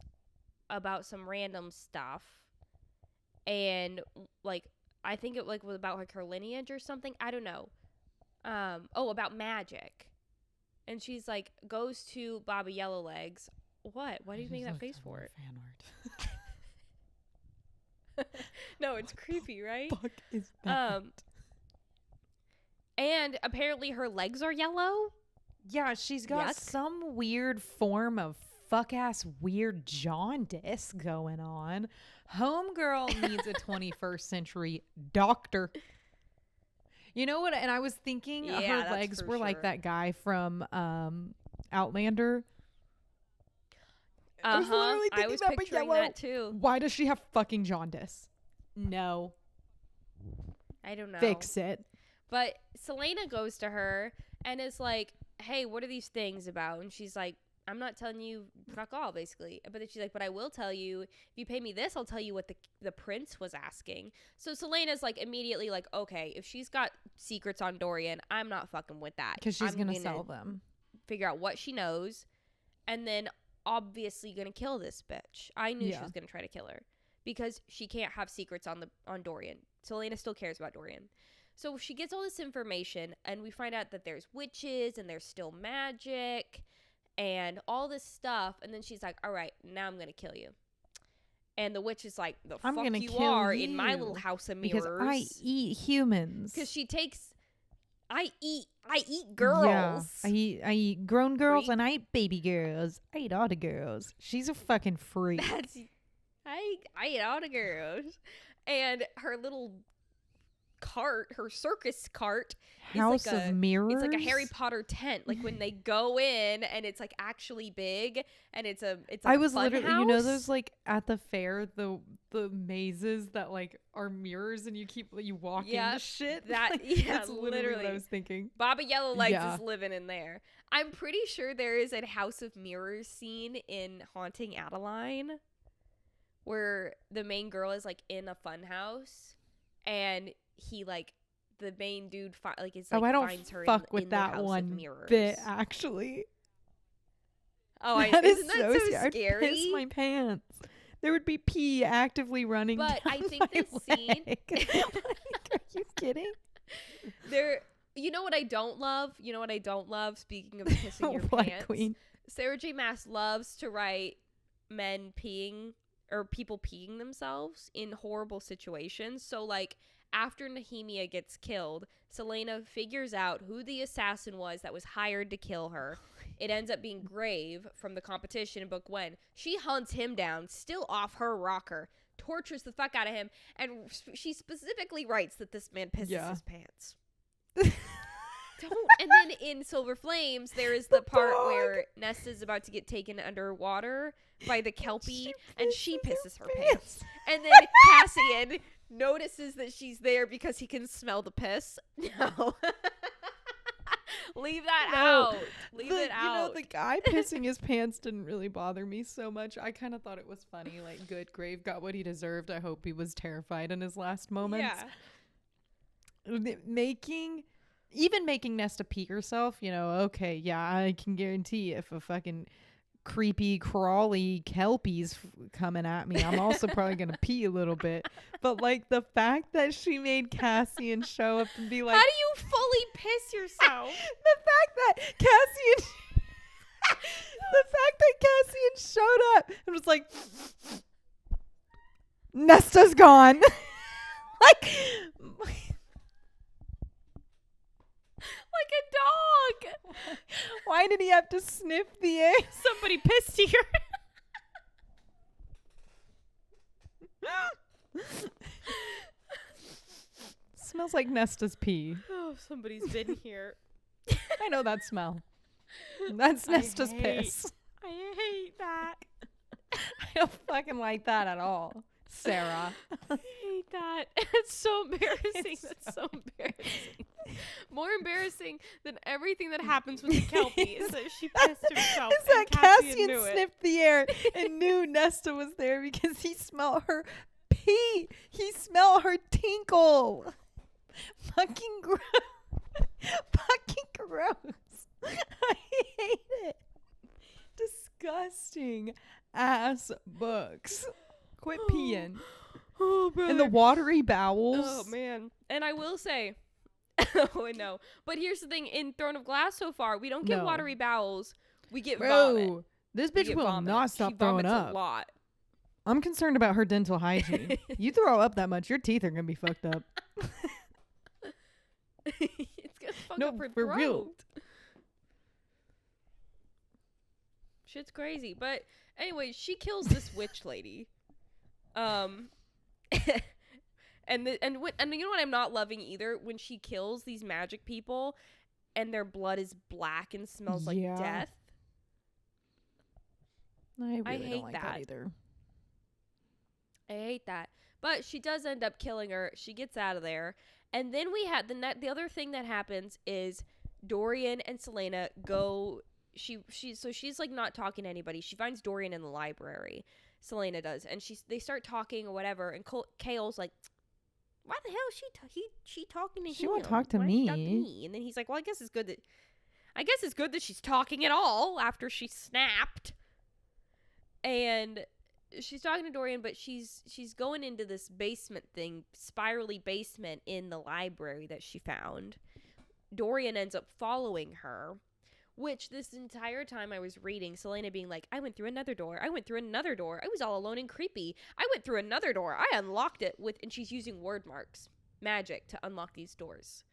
about some random stuff, and like I think it like was about like her lineage or something. I don't know. About magic. And she's like goes to Baba Yellowlegs. What? Why are you making that face for it? Fan art. No, it's creepy, right? Fuck is that? And apparently her legs are yellow. Yeah, she's got some weird form of fuck-ass weird jaundice going on. Homegirl needs a 21st century doctor. You know what? And I was thinking her legs were like that guy from Outlander. I was picturing that too. Why does she have fucking jaundice? No. I don't know. Fix it. But Selena goes to her and is like, hey, what are these things about? And she's like, I'm not telling you fuck all, basically. But then she's like, but I will tell you, if you pay me this, I'll tell you what the prince was asking. So Selena's like immediately like, okay, if she's got secrets on Dorian, I'm not fucking with that. Because she's going to sell them. Figure out what she knows. And then obviously going to kill this bitch. I knew she was going to try to kill her. Because she can't have secrets on Dorian. Selena still cares about Dorian. So she gets all this information, and we find out that there's witches, and there's still magic, and all this stuff. And then she's like, all right, now I'm going to kill you. And the witch is like, the fuck you are in my little house of mirrors. Because I eat humans. Because she takes, I eat girls. Yeah, I eat grown girls and I eat baby girls. I eat all the girls. She's a fucking freak. I eat all the girls. And her little cart, her circus cart, House is like of Mirrors. It's like a Harry Potter tent. Like when they go in and it's like actually big and it's I was fun literally house. You know those like at the fair the mazes that like are mirrors and you walk into shit. That like, that's literally what I was thinking. Baba Yellowlegs is living in there. I'm pretty sure there is a House of Mirrors scene in Haunting Adeline where the main girl is like in a fun house and he like the main dude is like I don't finds her fuck in, with in that the House one of Mirrors. bit actually. Isn't that so scary? I'd piss my pants. There would be pee actively running. But down I think this scene. Are you kidding? You know what I don't love? Speaking of pissing your pants, Queen? Sarah J. Maas loves to write men peeing or people peeing themselves in horrible situations. So like after Nehemia gets killed, Selena figures out who the assassin was that was hired to kill her. It ends up being Grave from the competition in book 1. She hunts him down, still off her rocker, tortures the fuck out of him, and she specifically writes that this man pisses his pants. And then in Silver Flames, there is the part where Nesta's about to get taken underwater by the Kelpie, and she pisses her pants. And then Cassian notices that she's there because he can smell the piss. No. Leave that out. Leave it out. You know, the guy pissing his pants didn't really bother me so much. I kind of thought it was funny. Like, good, Grave got what he deserved. I hope he was terrified in his last moments. Yeah. Even making Nesta pee herself, okay, yeah, I can guarantee if a fucking creepy, crawly Kelpie's coming at me, I'm also probably going to pee a little bit. But, like, the fact that she made Cassian show up and be like... How do you fully piss yourself? The fact that Cassian showed up and was like, Nesta's gone. Like a dog. Why did he have to sniff the air? Somebody pissed here. Smells like Nesta's pee. Oh, somebody's been here. I know that smell. That's Nesta's piss. I hate that. I don't fucking like that at all, Sarah. I hate that. It's so embarrassing. That's so embarrassing. More embarrassing than everything that happens with the Kelpie is that she pissed herself. Is that Cassian knew sniffed the air and knew Nesta was there because he smelled her pee. He smelled her tinkle. Fucking gross. Fucking gross. I hate it. Disgusting ass books. Quit peeing. Oh, brother. And the watery bowels. Oh, man. And I will say, oh, I know. But here's the thing. In Throne of Glass so far, we don't get watery bowels. We get vomit. This bitch will vomit. not stop She throwing vomits up. a lot. I'm concerned about her dental hygiene. You throw up that much, your teeth are going to be fucked up. It's going to fuck up her throat. Real. Shit's crazy. But anyway, she kills this witch lady. And you know what I'm not loving either? When she kills these magic people and their blood is black and smells like death. I really hate don't like that that either. I hate that. But she does end up killing her. She gets out of there. And then we had the other thing that happens is Dorian and Selena go. She's like not talking to anybody. She finds Dorian in the library. Selena does, and they start talking or whatever. And Kale's like, "Why the hell is she talking to him? She won't talk to Why me." she talk to me?" And then he's like, "Well, I guess it's good that she's talking at all after she snapped." And she's talking to Dorian, but she's going into this basement thing, spirally basement in the library that she found. Dorian ends up following her, which this entire time I was reading, Selena being like, I went through another door. I went through another door. I was all alone and creepy. I went through another door. I unlocked it and she's using word marks, magic, to unlock these doors.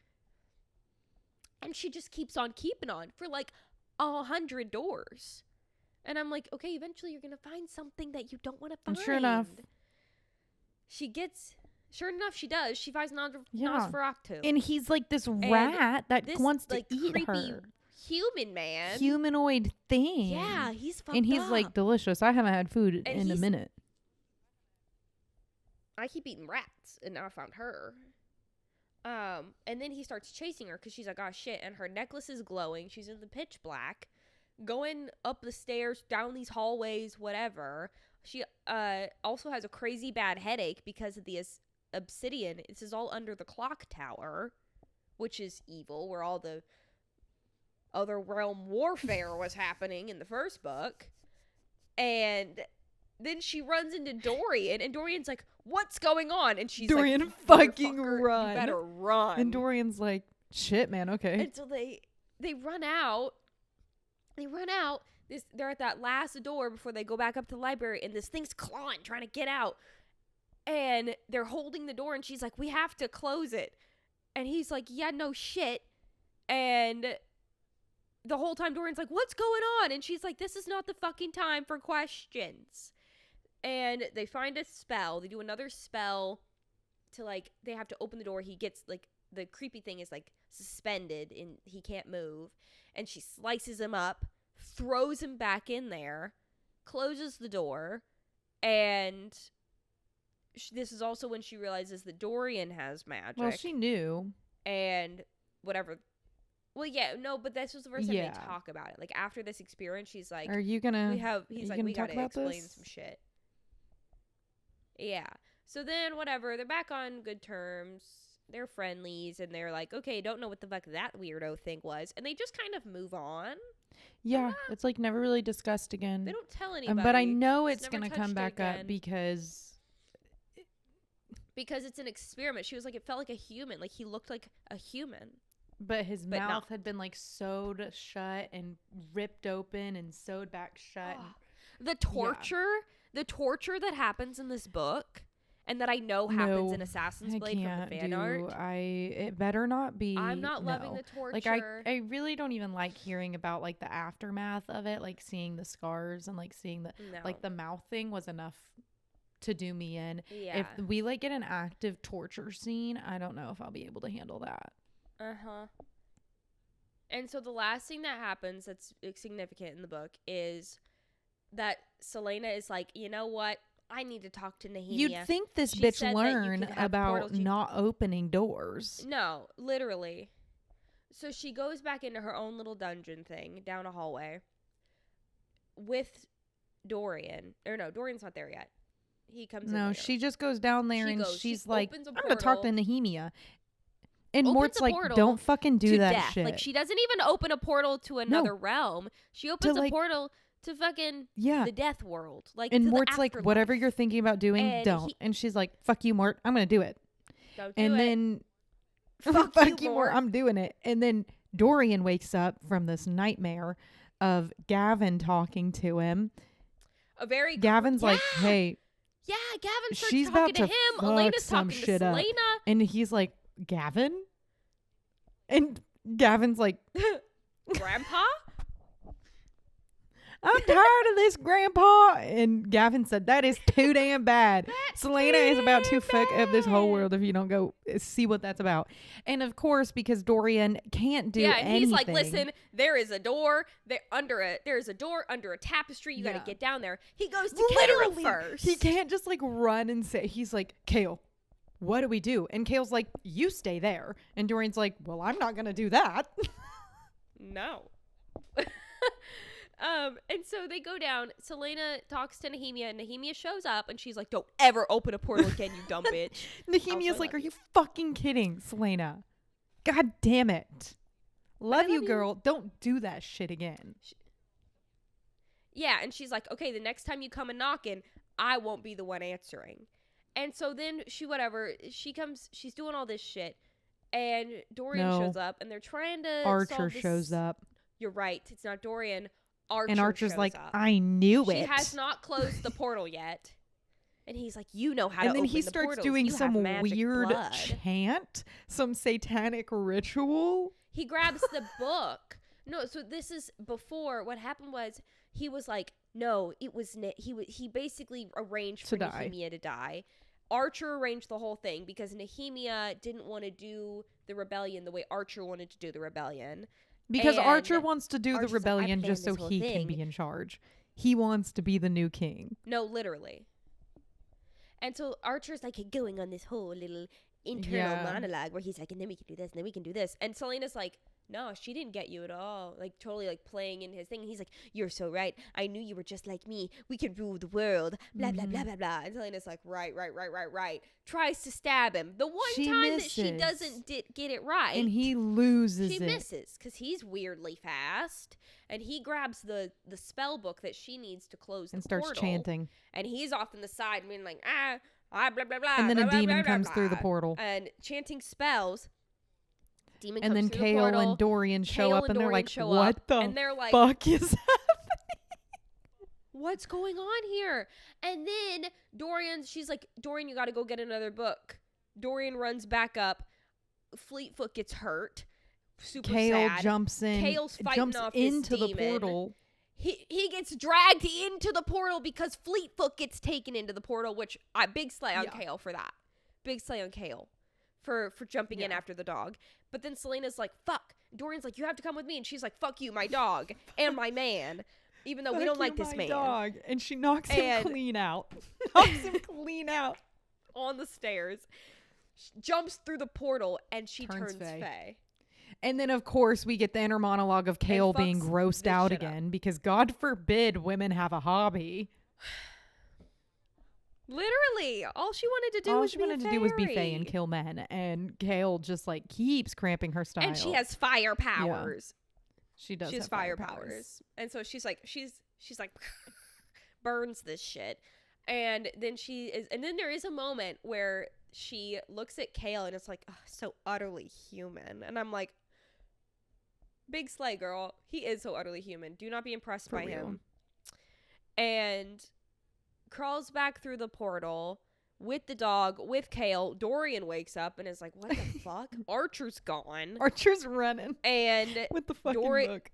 And she just keeps on keeping on for like 100 doors. And I'm like, okay, eventually you're going to find something that you don't want to find. And sure enough, she does. She finds Nosferatu. And he's like this rat that wants to eat creepy her. Human man. Humanoid thing. Yeah, he's fucked up. And he's like, delicious. I haven't had food in a minute. I keep eating rats, and now I found her. And then he starts chasing her because she's like, oh shit, and her necklace is glowing. She's in the pitch black, going up the stairs, down these hallways, whatever. She also has a crazy bad headache because of the obsidian. This is all under the clock tower, which is evil, where all the other realm warfare was happening in the first book. And then she runs into Dorian, and Dorian's like, what's going on? And she's Dorian, like, fucking run. You better run. And Dorian's like, shit, man, okay. And so they run out. They're at that last door before they go back up to the library, and this thing's clawing, trying to get out. And they're holding the door, and she's like, we have to close it. And he's like, yeah, no shit. And the whole time Dorian's like, what's going on? And she's like, this is not the fucking time for questions. And they find a spell. They do another spell to, like, they have to open the door. He gets, like, the creepy thing is, like, suspended and he can't move. And she slices him up, throws him back in there, closes the door. And this is also when she realizes that Dorian has magic. Well, she knew. And whatever. Well, yeah, no, but this was the first time they talk about it. Like, after this experience, she's like, are you gonna? He's like, we gotta explain some shit. Yeah. So then, whatever, they're back on good terms. They're friendlies, and they're like, okay, don't know what the fuck that weirdo thing was. And they just kind of move on. Yeah, it's like never really discussed again. They don't tell anybody. But I know it's gonna come back up because it's an experiment. She was like, it felt like a human. Like, he looked like a human. But his mouth had been like sewed shut and ripped open and sewed back shut. The torture that happens in this book, and that I know happens in Assassin's Blade from the fan art. It better not be. I'm not loving the torture. Like I really don't even like hearing about like the aftermath of it, like seeing the scars and like seeing like the mouth thing was enough to do me in. Yeah. If we like get an active torture scene, I don't know if I'll be able to handle that. And so the last thing that happens that's significant in the book is that Selena is like, you know what? I need to talk to Nehemia. You'd think this bitch learn about not opening doors. No, literally. So she goes back into her own little dungeon thing down a hallway with Dorian. Or no, Dorian's not there yet. He comes in later. She just goes down there she's like, I'm going to talk to Nehemia. And opens Mort's like, don't fucking do that death. shit. Like, she doesn't even open a portal to another realm. She opens a portal to fucking the death world. Like, and Mort's like, whatever you're thinking about doing, and don't. And she's like, fuck you, Mort. I'm going to do it. Don't do and it. Then, fuck you, Mort. I'm doing it. And then Dorian wakes up from this nightmare of Gavin talking to him. Gavin's like, hey. Yeah, Gavin starts she's talking about to him. fuck Elena's some talking shit to up. Selena. And he's like, Gavin? And Gavin's like, Grandpa? I'm tired of this, Grandpa. And Gavin said, that is too damn bad. Selena is about to fuck up this whole world if you don't go see what that's about. And of course, because Dorian can't do anything. Yeah, and he's like, listen, there is a door there's a door under a tapestry. You got to get down there. He goes to Kale first. He can't just like run and say, he's like, Kale, what do we do? And Kale's like, you stay there. And Dorian's like, well, I'm not going to do that. No. And so they go down. Selena talks to Nehemia. Nehemia shows up, and she's like, don't ever open a portal again, you dumb bitch. Nehemia's like, are you fucking kidding, Selena? God damn it. Love you, girl. Don't do that shit again. Yeah, and she's like, okay, the next time you come a knocking, I won't be the one answering. And so then she comes, she's doing all this shit, and Dorian shows up, and they're trying to Archer shows up. You're right. It's not Dorian. Archer and Archer's like, up. I knew it. She has not closed the portal yet. And he's like, you know how to open the portals. And then he starts doing some weird blood. chant, some satanic ritual. He grabs the book. No, so this is before. What happened was he was like, no, it was he basically arranged for Nehemia to die. Archer arranged the whole thing because Nehemia didn't want to do the rebellion the way Archer wanted to do the rebellion. Because Archer wants to do the rebellion just so he can be in charge. He wants to be the new king. No, literally. And so Archer's like going on this whole little internal monologue where he's like, and then we can do this, and then we can do this. And Selena's like, no, she didn't get you at all. Like, totally like playing in his thing. And he's like, you're so right. I knew you were just like me. We could rule the world. Blah, blah, blah, blah, blah. And Selena's like, right. Tries to stab him. The one time that she doesn't get it right. And he loses She misses because he's weirdly fast. And he grabs the spell book that she needs to close the portal. And starts chanting. And he's off in the side being like, blah, blah, blah. And then blah, a demon blah, blah, comes blah, through the portal. And chanting spells. Demon and comes then through Kale the portal. and Dorian show up and they're like, what the and they're like, fuck is happening? What's going on here? And then she's like, Dorian, you got to go get another book. Dorian runs back up. Fleetfoot gets hurt. Super Kale sad. jumps in. Kale's fighting off into this the portal. He gets dragged into the portal because Fleetfoot gets taken into the portal, which big slay on Kale for that. Big slay on Kale for jumping in after the dog. But then Selena's like, fuck. Dorian's like, you have to come with me. And she's like, fuck you, my dog and my man. Even though we don't like this man. Dog. And she knocks him clean out. Knocks him clean out. On the stairs. She jumps through the portal and she turns Fae. And then, of course, we get the inner monologue of Kale being grossed out again because God forbid women have a hobby. Literally, all she wanted to do was be Fae and kill men, and Kale just like keeps cramping her style. And she has fire powers. Yeah. She does. She has fire powers, and so she's like burns this shit, and then then there is a moment where she looks at Kale and it's like, oh, so utterly human, and I'm like, big slay, girl. He is so utterly human. Do not be impressed by him. And crawls back through the portal with the dog, with Kale. Dorian wakes up and is like, what the fuck? Archer's gone. Archer's running. And with the fucking book.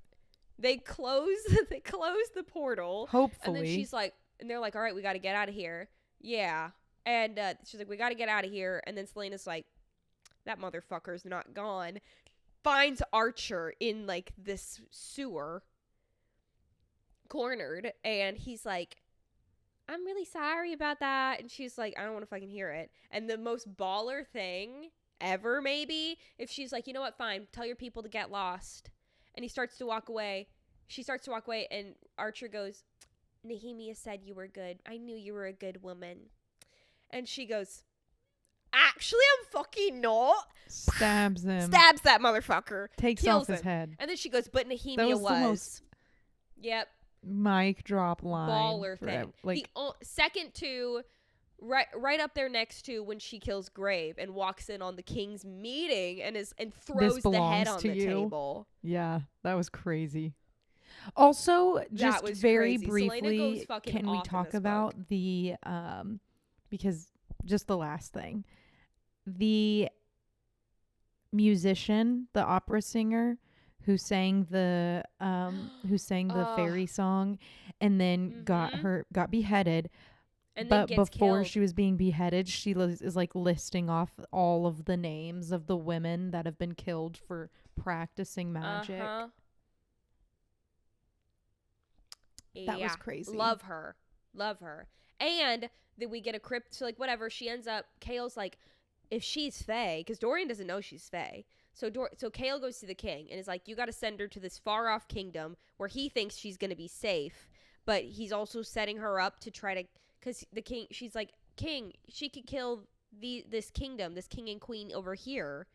They close the portal. Hopefully. And then she's like, and they're like, all right, we got to get out of here. Yeah. And she's like, we got to get out of here. And then Selena's like, that motherfucker's not gone. finds Archer in like this sewer, cornered, and he's like, I'm really sorry about that. And she's like, I don't want to fucking hear it. And the most baller thing ever, maybe, if she's like, you know what, fine, tell your people to get lost. And he starts to walk away. She starts to walk away, and Archer goes, Nehemia said you were good. I knew you were a good woman. And she goes, actually, I'm fucking not. Stabs him. Stabs that motherfucker. Takes off his head. And then she goes, but Nehemia was. The most yep. Mic drop line. Baller thing. Like second to, right up there next to when she kills Grave and walks in on the king's meeting and throws the head on the table. Yeah, that was crazy. Also, just very crazy. briefly, can we talk about the because just the last thing, the musician, the opera singer who sang the fairy song and then got beheaded. And but before she was being beheaded, she is like listing off all of the names of the women that have been killed for practicing magic. That was crazy. Love her. And then we get a crypt. So like whatever, she ends up. Kale's like, if she's Fae, because Dorian doesn't know she's Fae. So Kale goes to the king and is like, you got to send her to this far off kingdom where he thinks she's gonna be safe, but he's also setting her up to try to. Because the king, she's like, king, she could kill this kingdom, this king and queen over here.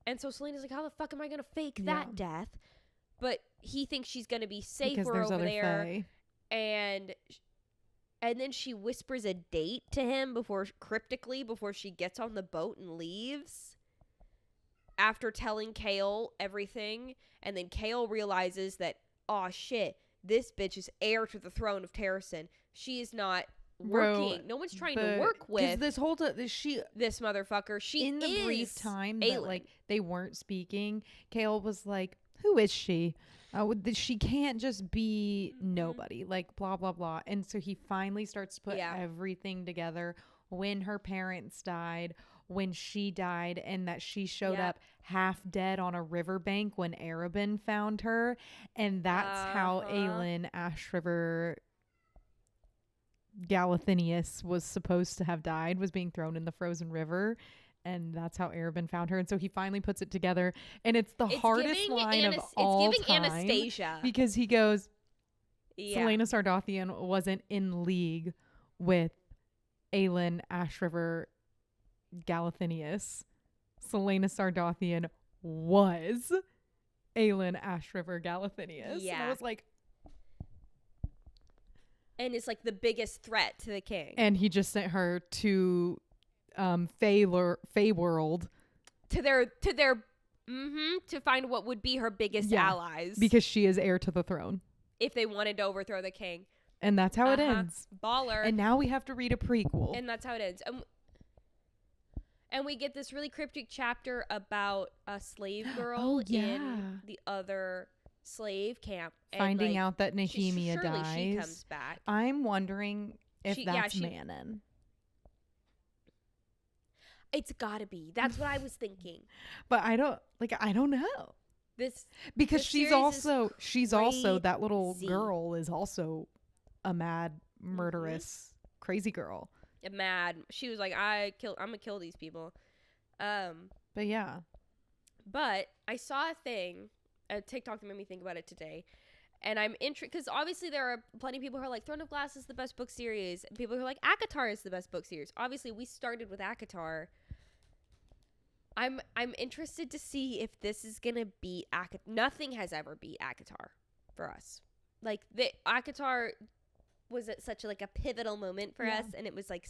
And so Selena's like, how the fuck am I gonna fake that death? But he thinks she's gonna be safer over there. Fae. And then she whispers a date to him cryptically before she gets on the boat and leaves. After telling Kale everything, and then Kale realizes that, oh shit, this bitch is heir to the throne of Terrasen. She is not working. No one's trying to work with this motherfucker. She in the is brief time Aelin. That like they weren't speaking, Kale was like, who is she? She can't just be nobody, like blah blah blah. And so he finally starts to put everything together. When her parents died, when she died, and that she showed up half dead on a riverbank when Arabin found her, and that's how Aelin Ashriver Galathinius was supposed to have died, was being thrown in the frozen river. And that's how Arabin found her. And so he finally puts it together. And it's hardest line of all time. It's giving Anastasia. Because he goes, Selena Sardathian wasn't in league with Aelin Ashriver Galathinius. Selena Sardathian was Aelin Ashriver Galathinius. Yeah. And I was like... And it's like the biggest threat to the king. And he just sent her to... Fae world to find what would be her biggest allies, because she is heir to the throne if they wanted to overthrow the king. And that's how it ends. Baller. And now we have to read a prequel, and that's how it ends. And we get this really cryptic chapter about a slave girl in the other slave camp, finding out that Nehemia dies. She comes back. I'm wondering if that's Manon. It's gotta be. That's what I was thinking. But I don't know. Because she's also that little girl is also a mad, murderous, crazy girl. She was like, I'm gonna kill these people. But yeah. But I saw a thing, a TikTok that made me think about it today. And I'm intrigued because obviously there are plenty of people who are like, Throne of Glass is the best book series. And people who are like, ACOTAR is the best book series. Obviously, we started with ACOTAR. I'm interested to see if this is gonna be ACOTAR. Nothing has ever beat ACOTAR for us. Like the ACOTAR was at such a pivotal moment for us, and it was like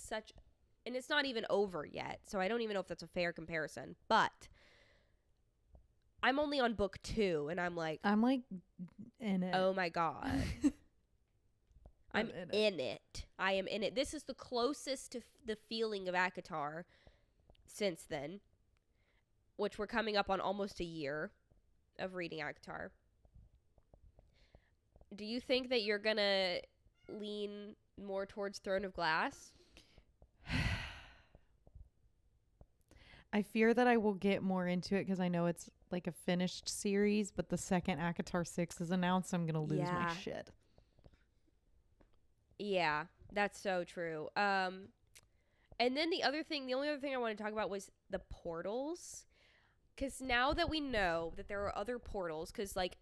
and it's not even over yet. So I don't even know if that's a fair comparison. But I'm only on book 2, and I'm like in it. Oh my god. I'm in it. I am in it. This is the closest to the feeling of ACOTAR since then, which we're coming up on almost a year of reading ACOTAR. Do you think that you're going to lean more towards Throne of Glass? I fear that I will get more into it because I know it's like a finished series, but the second ACOTAR 6 is announced, I'm going to lose my shit. Yeah, that's so true. And then the only other thing I want to talk about was the portals. Because now that we know that there are other portals, because like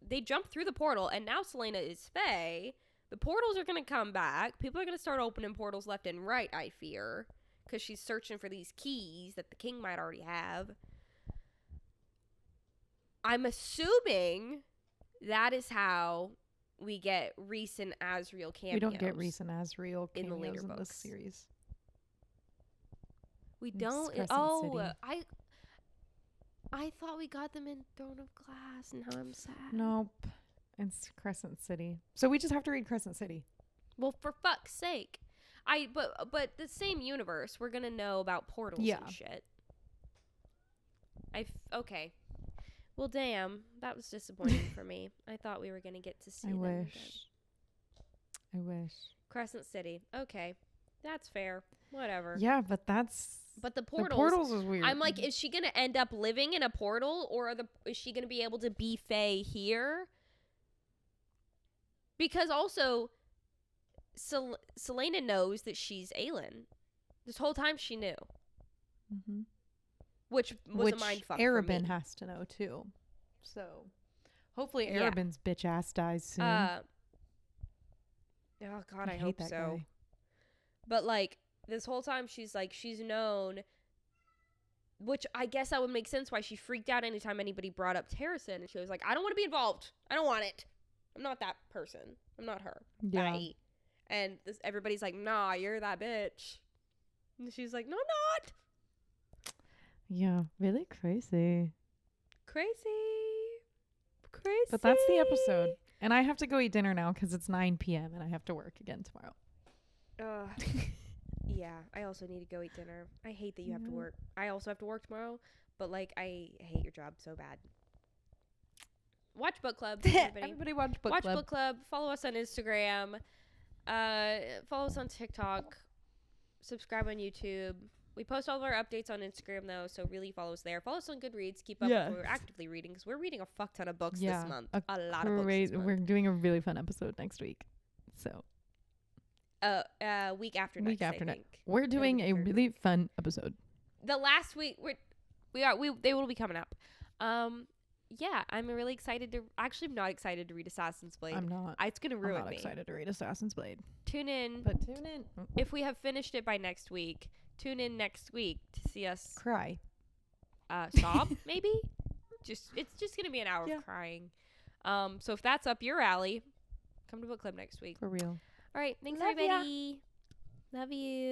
they jump through the portal, and now Selena is Fae. The portals are going to come back. People are going to start opening portals left and right, I fear. Because she's searching for these keys that the king might already have. I'm assuming that is how we get Rhys and Asriel cameos. We don't get Rhys and Asriel in the later in books. this series. We don't. City. I thought we got them in Throne of Glass, and now I'm sad. Nope. It's Crescent City. So we just have to read Crescent City. Well, for fuck's sake. But the same universe, we're gonna know about portals and shit. Okay. Well, damn, that was disappointing for me. I thought we were gonna get to see. I wish. Crescent City. Okay, that's fair. Whatever. Yeah, but the portals is weird. I'm like, is she gonna end up living in a portal, or is she gonna be able to be Fae here? Because also, Selena knows that she's Aelin. This whole time she knew. Mm-hmm. Which was a mindfuck. Arabin has to know too. So hopefully Arabin's bitch ass dies soon. Oh God, I hope so. Guy. But like this whole time she's known, which I guess that would make sense why she freaked out anytime anybody brought up Terrasen, and she was like, I don't want to be involved. I don't want it. I'm not that person. I'm not her. Yeah. Bye. And everybody's like, nah, you're that bitch. And she's like, no, I'm not. Yeah, really crazy. But that's the episode. And I have to go eat dinner now because it's 9 p.m. and I have to work again tomorrow. Yeah, I also need to go eat dinner. I hate that you have to work. I also have to work tomorrow, but like I hate your job so bad. Watch Book Club. Everybody watch Book Club. Watch Book Club. Follow us on Instagram. Follow us on TikTok. Subscribe on YouTube. We post all of our updates on Instagram, though, so really follow us there. Follow us on Goodreads. Keep up with what we're actively reading, because we're reading a fuck ton of books this month. A lot of books this month. We're doing a really fun episode next week. So. Week after next, I think. We're doing a really fun episode. The last week, they will be coming up. Yeah, I'm really excited to... Actually, I'm not excited to read Assassin's Blade. I'm not. It's going to ruin me. I'm not excited to read Assassin's Blade. Tune in. If we have finished it by next week, tune in next week to see us... Cry. Sob, maybe? It's just going to be an hour of crying. So if that's up your alley, come to Book Club next week. For real. All right. Thanks, everybody. Love you.